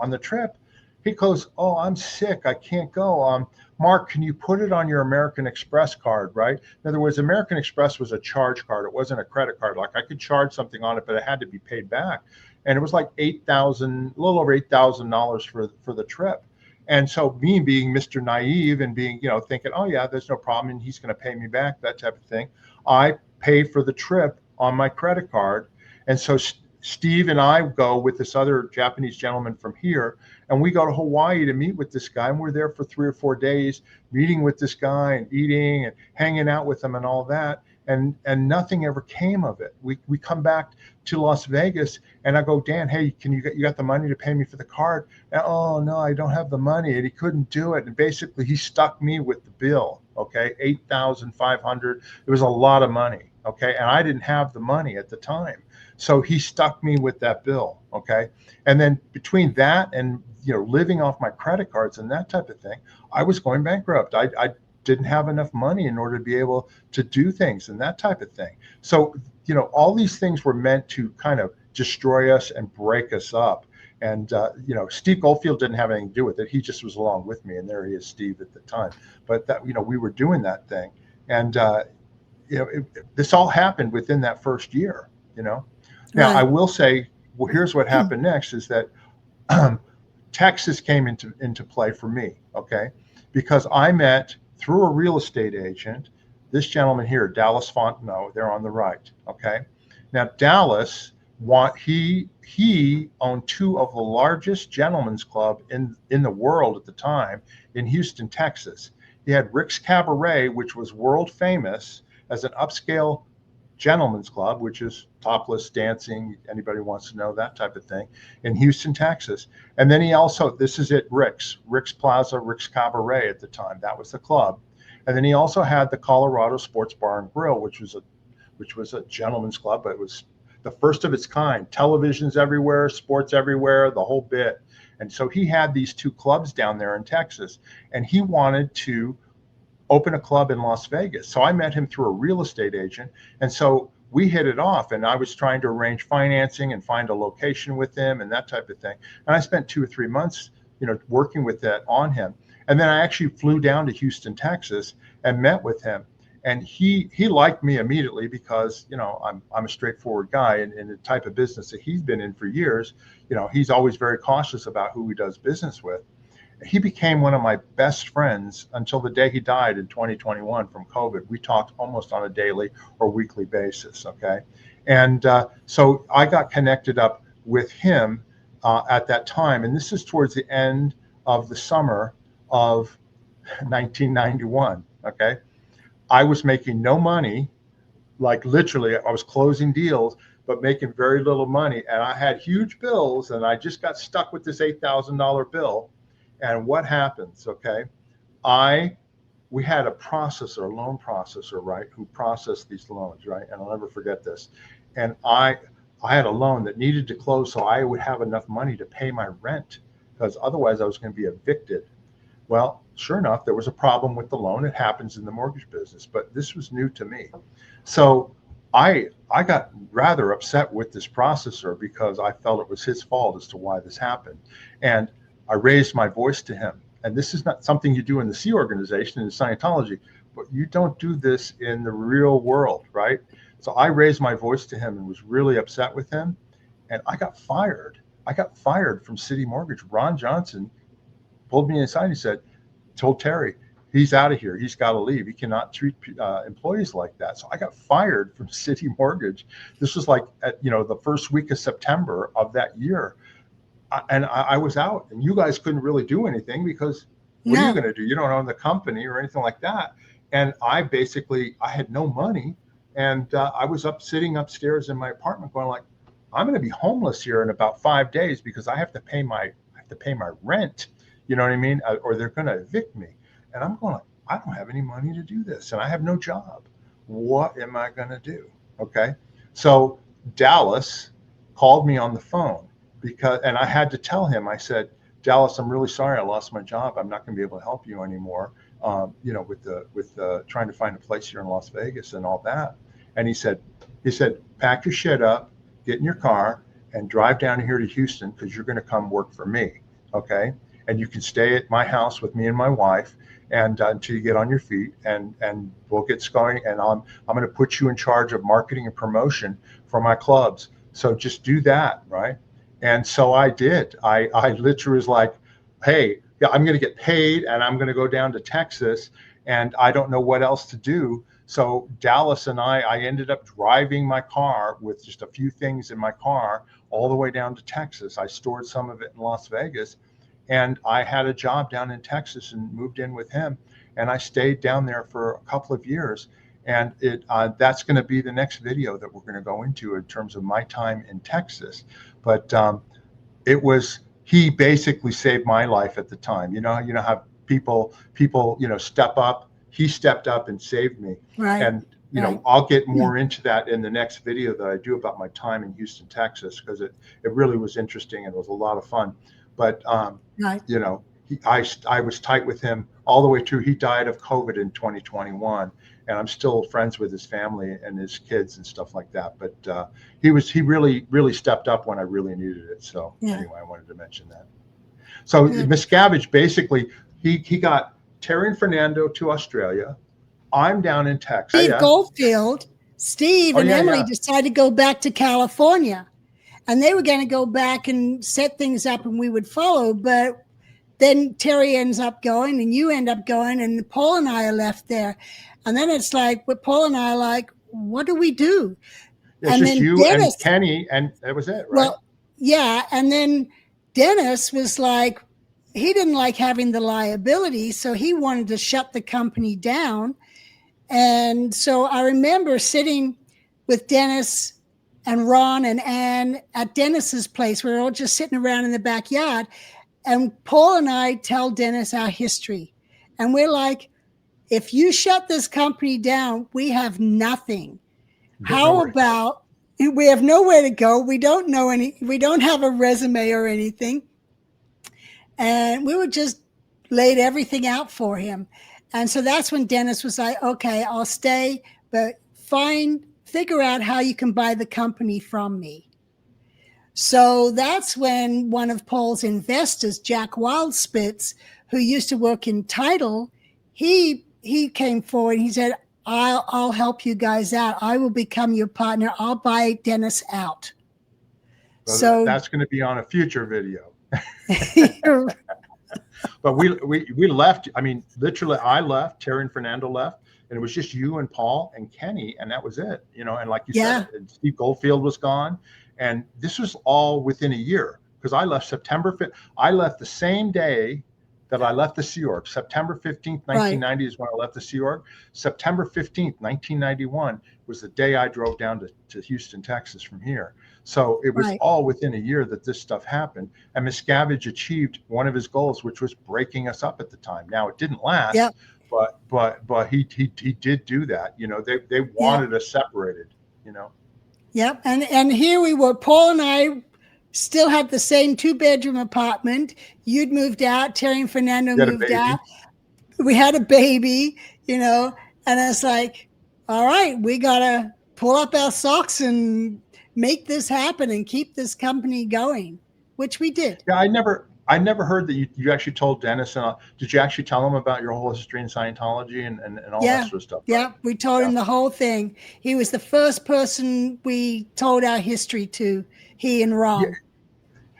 he goes, "Oh, I'm sick. I can't go. Mark, can you put it on your American Express card," right? In other words, American Express was a charge card. It wasn't a credit card. Like I could charge something on it, but it had to be paid back. And it was like a little over $8,000 for the trip. And so me being Mr. Naive and being, thinking, oh yeah, there's no problem, and he's going to pay me back, that type of thing. I paid for the trip on my credit card. And so Steve and I go with this other Japanese gentleman from here, and we go to Hawaii to meet with this guy. And we're there for 3 or 4 days, meeting with this guy and eating and hanging out with him and all that. And nothing ever came of it. We come back to Las Vegas, and I go, Dan, hey, you got the money to pay me for the card? And, oh no, I don't have the money. And he couldn't do it. And basically he stuck me with the bill. Okay, $8,500. It was a lot of money. Okay, and I didn't have the money at the time, so he stuck me with that bill. Okay, and then between that and living off my credit cards and that type of thing, I was going bankrupt. I didn't have enough money in order to be able to do things and that type of thing. So, all these things were meant to kind of destroy us and break us up. And, Steve Goldfield didn't have anything to do with it. He just was along with me. And there he is, Steve, at the time. But that, we were doing that thing. And, this all happened within that first year, Now, Right. I will say, well, here's what happened next is that Texas came into play for me. Okay. Because I met through a real estate agent, this gentleman here, Dallas Fontenot, they're on the right. Okay. Now, Dallas, he owned 2 of the largest gentlemen's club in the world at the time in Houston, Texas. He had Rick's Cabaret, which was world famous as an upscale gentlemen's club, which is topless dancing, anybody wants to know, that type of thing, in Houston, Texas. And then he also, this is it, Rick's Plaza, Rick's Cabaret at the time, that was the club. And then he also had the Colorado Sports Bar and Grill, which was a gentleman's club, but it was the first of its kind. Televisions everywhere, sports everywhere, the whole bit. And so he had these 2 clubs down there in Texas, and he wanted to open a club in Las Vegas. So I met him through a real estate agent. And so we hit it off, and I was trying to arrange financing and find a location with him and that type of thing. And I spent 2 or 3 months, working with that on him. And then I actually flew down to Houston, Texas, and met with him. And he liked me immediately because, I'm a straightforward guy, and in the type of business that he's been in for years, he's always very cautious about who he does business with. he became one of my best friends until the day he died in 2021 from COVID. We talked almost on a daily or weekly basis. Okay. And so I got connected up with him at that time. And this is towards the end of the summer of 1991. Okay. I was making no money, like literally, I was closing deals, but making very little money. And I had huge bills, and I just got stuck with this $8,000 bill. And what happens? Okay. We had a processor, a loan processor, right, who processed these loans, right? And I'll never forget this. And I had a loan that needed to close so I would have enough money to pay my rent, because otherwise I was going to be evicted. Well, sure enough, there was a problem with the loan. It happens in the mortgage business, but this was new to me. So I got rather upset with this processor because I felt it was his fault as to why this happened. And I raised my voice to him. And this is not something you do in the Sea Organization, in Scientology, but you don't do this in the real world, right? So I raised my voice to him and was really upset with him. And I got fired. I got fired from City Mortgage. Ron Johnson pulled me aside. He said, told Terry, he's out of here. He's got to leave. He cannot treat employees like that. So I got fired from City Mortgage. This was like, the first week of September of that year. And I was out, and you guys couldn't really do anything because what are you going to do? You don't own the company or anything like that. And I had no money. And I was sitting upstairs in my apartment going like, I'm going to be homeless here in about 5 days because I have to pay my rent. You know what I mean? Or they're going to evict me. And I'm going like, I don't have any money to do this, and I have no job. What am I going to do? Okay. So Dallas called me on the phone and I had to tell him, I said, Dallas, I'm really sorry. I lost my job. I'm not going to be able to help you anymore. With trying to find a place here in Las Vegas and all that. And he said, pack your shit up, get in your car, and drive down here to Houston because you're going to come work for me. Okay. And you can stay at my house with me and my wife, and until you get on your feet, and we'll get going. And I'm going to put you in charge of marketing and promotion for my clubs. So just do that, right? And so I did. I literally was like, hey, yeah, I'm going to get paid, and I'm going to go down to Texas, and I don't know what else to do. So Dallas and I ended up driving my car with just a few things in my car all the way down to Texas. I stored some of it in Las Vegas. And I had a job down in Texas and moved in with him. And I stayed down there for a couple of years. And that's going to be the next video that we're going to go into in terms of my time in Texas. But he basically saved my life at the time. You know how people step up. He stepped up and saved me. Right. And I'll get more into that in the next video that I do about my time in Houston, Texas, because it really was interesting and it was a lot of fun. But right. I was tight with him all the way through. He died of COVID in 2021, and I'm still friends with his family and his kids and stuff like that. But he really stepped up when I really needed it. So anyway, I wanted to mention that. So Miscavige, basically, he got Terry and Fernando to Australia. I'm down in Texas. Steve and Emily decided to go back to California. And they were going to go back and set things up and we would follow. But then Terry ends up going and you end up going and Paul and I are left there. And then it's like, but Paul and I are like, what do we do? It's and just then you Dennis, and Kenny, and that was it, right? Well, yeah. And then Dennis was like, he didn't like having the liability. So he wanted to shut the company down. And so I remember sitting with Dennis and Ron and Ann at Dennis's place. We were all just sitting around in the backyard. And Paul and I tell Dennis our history. And we're like, if you shut this company down, we have nothing. How about, we have nowhere to go. We don't have a resume or anything. And we would just laid everything out for him. And so that's when Dennis was like, okay, I'll stay, but figure out how you can buy the company from me. So that's when one of Paul's investors, Jack Wildspitz, who used to work in title, he came forward. He said, I'll help you guys out. I will become your partner. I'll buy Dennis out. So that's going to be on a future video. But we left. I mean, literally, I left. Terry and Fernando left, and it was just you and Paul and Kenny, and that was it. You know, and like you Yeah. said, Steve Goldfield was gone, and this was all within a year because I left September 5th. I left the same day that I left the Sea Org. September 15th, 1990 is when I left the Sea Org. September 15th, 1991 was the day I drove down to Houston, Texas from here. So it was all within a year that this stuff happened. And Miscavige achieved one of his goals, which was breaking us up at the time. Now, it didn't last, but he did do that. You know, they wanted us separated, you know. Yep. And here we were, Paul and I still had the same 2-bedroom apartment. You'd moved out. Terry and Fernando moved out. We had a baby, you know, and it's like, all right, we got to pull up our socks and make this happen and keep this company going, which we did. Yeah, I never heard that you actually told Dennis. And did you actually tell him about your whole history in Scientology and all that sort of stuff? Yeah, we told him the whole thing. He was the first person we told our history to, he and Ron. Yeah.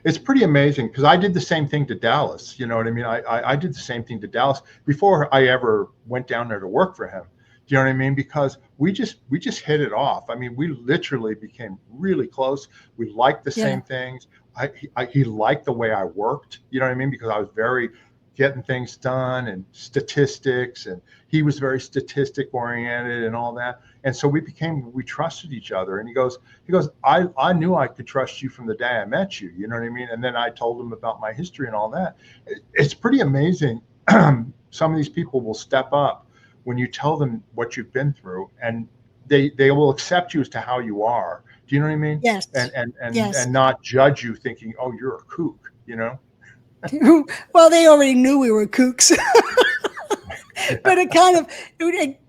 It's pretty amazing because I did the same thing to Dallas. You know what I mean? I did the same thing to Dallas before I ever went down there to work for him. Do you know what I mean? Because we just hit it off. I mean, we literally became really close. We liked the same things. He liked the way I worked. You know what I mean? Because I was very getting things done and statistics, and he was very statistic oriented and all that. And so we trusted each other. And he goes, I knew I could trust you from the day I met you. You know what I mean? And then I told him about my history and all that. It's pretty amazing. Some of these people will step up when you tell them what you've been through, and they will accept you as to how you are. Do you know what I mean? Yes. And not judge you thinking, oh, you're a kook, you know? Well, they already knew we were kooks. But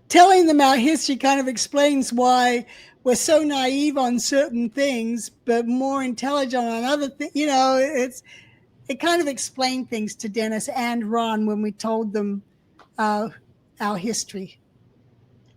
telling them our history kind of explains why we're so naive on certain things, but more intelligent on other things. You know, it kind of explained things to Dennis and Ron when we told them our history.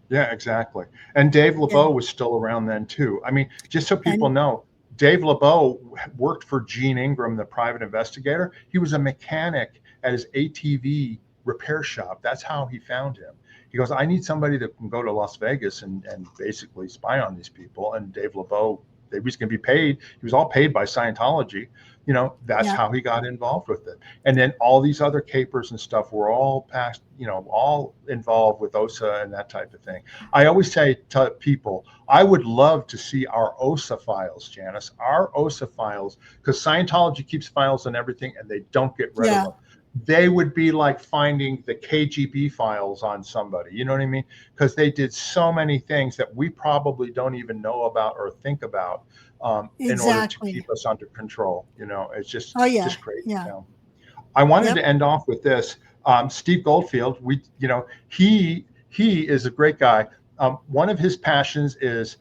Yeah, exactly. And Dave Lubow was still around then too. I mean, just so people know, Dave Lubow worked for Gene Ingram, the private investigator. He was a mechanic at his ATV repair shop. That's how he found him. He goes, I need somebody that can go to Las Vegas and basically spy on these people. And Dave Lubow, he was going to be paid. He was all paid by Scientology. You know, that's how he got involved with it. And then all these other capers and stuff were all passed, you know, all involved with OSA and that type of thing. I always say to people, I would love to see our OSA files, Janis, our OSA files, because Scientology keeps files on everything and they don't get rid of them. They would be like finding the KGB files on somebody, you know what I mean? Because they did so many things that we probably don't even know about or think about in order to keep us under control. You know, it's just, just crazy. Yeah. You know? I wanted to end off with this. Steve Goldfield, he is a great guy. One of his passions is,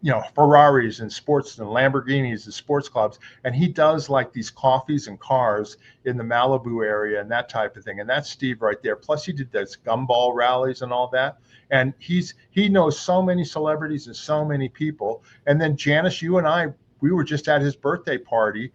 you know, Ferraris and sports and Lamborghinis and sports clubs. And he does like these coffees and cars in the Malibu area and that type of thing. And that's Steve right there. Plus he did those gumball rallies and all that. And he knows so many celebrities and so many people. And then Janis, you and I, we were just at his birthday party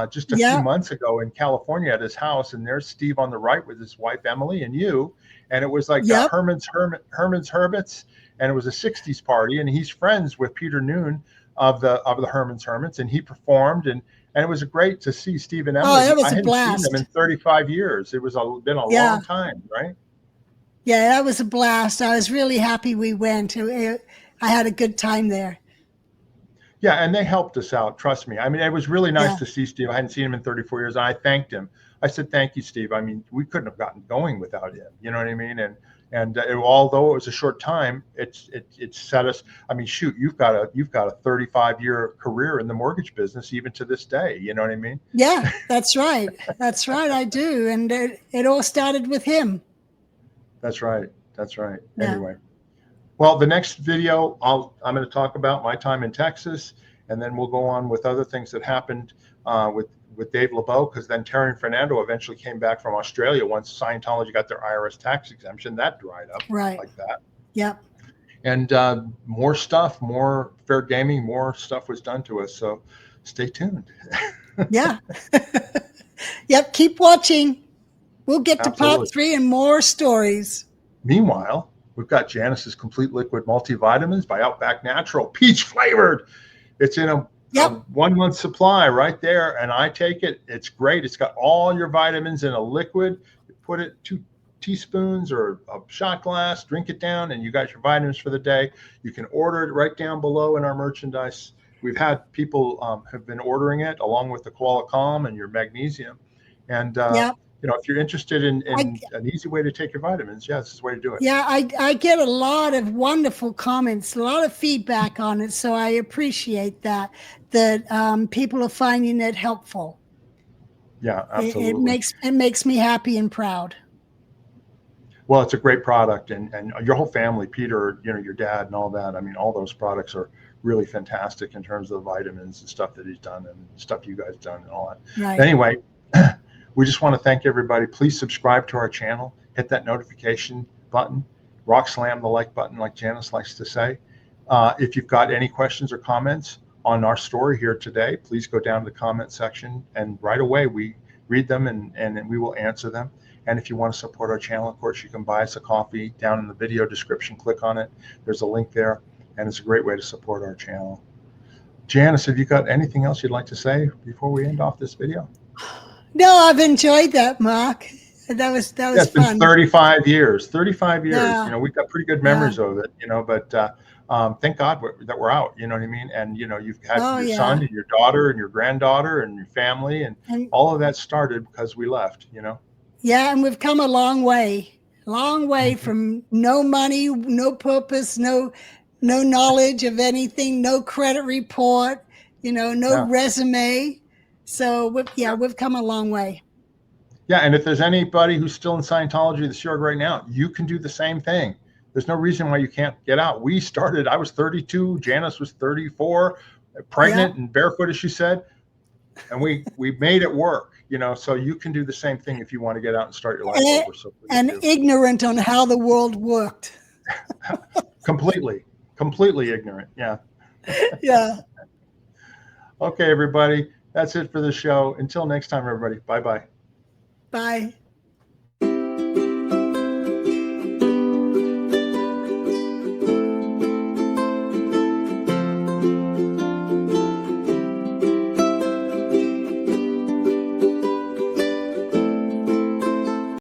just a few months ago in California at his house. And there's Steve on the right with his wife, Emily, and you. And it was like Herman's Hermits. And it was a 60s party, and he's friends with Peter Noon of the Herman's Hermits, and he performed, and it was great to see Steve and Emily. Oh, it was I hadn't a blast. seen them in 35 years. It was been a long time, right? Yeah, that was a blast. I was really happy we went. I had a good time there. Yeah, and they helped us out. Trust me. I mean, it was really nice to see Steve. I hadn't seen him in 34 years, and I thanked him. I said, "Thank you, Steve. I mean, we couldn't have gotten going without him. You know what I mean?" And although it was a short time, it set us. I mean, shoot, you've got a 35-year career in the mortgage business, even to this day. You know what I mean? Yeah, that's right. That's right. I do, and it all started with him. That's right. That's right. Yeah. Anyway, well, the next video, I'm going to talk about my time in Texas, and then we'll go on with other things that happened with Dave Lubow, because then Terry and Fernando eventually came back from Australia once Scientology got their IRS tax exemption. That dried up like that. Yep. And more stuff, more fair gaming, more stuff was done to us. So stay tuned. Yeah. Yep. Keep watching. We'll get to Absolutely. part 3 and more stories. Meanwhile, we've got Janis's complete liquid multivitamins by Outback Natural, peach flavored. It's in a 1 month supply right there, and I take it. It's great. It's got all your vitamins in a liquid. You put it 2 teaspoons or a shot glass, drink it down, and you got your vitamins for the day. You can order it right down below in our merchandise. We've had people have been ordering it along with the Koala Calm and your magnesium. And if you're interested in an easy way to take your vitamins, this is the way to do it. Yeah, I get a lot of wonderful comments, a lot of feedback on it. So I appreciate that people are finding it helpful. Yeah, absolutely. It makes me happy and proud. Well, it's a great product, and your whole family, Peter, your dad and all that. I mean, all those products are really fantastic in terms of the vitamins and stuff that he's done and stuff you guys done and all that. Right. Anyway, we just want to thank everybody. Please subscribe to our channel, hit that notification button, rock slam the like button, like Janis likes to say. If you've got any questions or comments on our story here today, please go down to the comment section, and right away we read them and we will answer them. And if you want to support our channel, of course, you can buy us a coffee down in the video description. Click on it. There's a link there, and it's a great way to support our channel. Janis, have you got anything else you'd like to say before we end off this video? No, I've enjoyed that, Mark. That was fun. It's been 35 years. 35 years. Yeah. We've got pretty good memories of it. But thank God that we're out. You know what I mean? And you've had your son and your daughter and your granddaughter and your family, and all of that started because we left. Yeah, and we've come a long way from no money, no purpose, no knowledge of anything, no credit report, no resume. So we've come a long way. Yeah, and if there's anybody who's still in Scientology that's here right now, you can do the same thing. There's no reason why you can't get out. We started, I was 32, Janis was 34, pregnant and barefoot, as she said, and we made it work. So you can do the same thing if you want to get out and start your life over. So ignorant on how the world worked. completely ignorant. Yeah. Yeah. Okay, everybody. That's it for the show. Until next time, everybody. Bye-bye. Bye.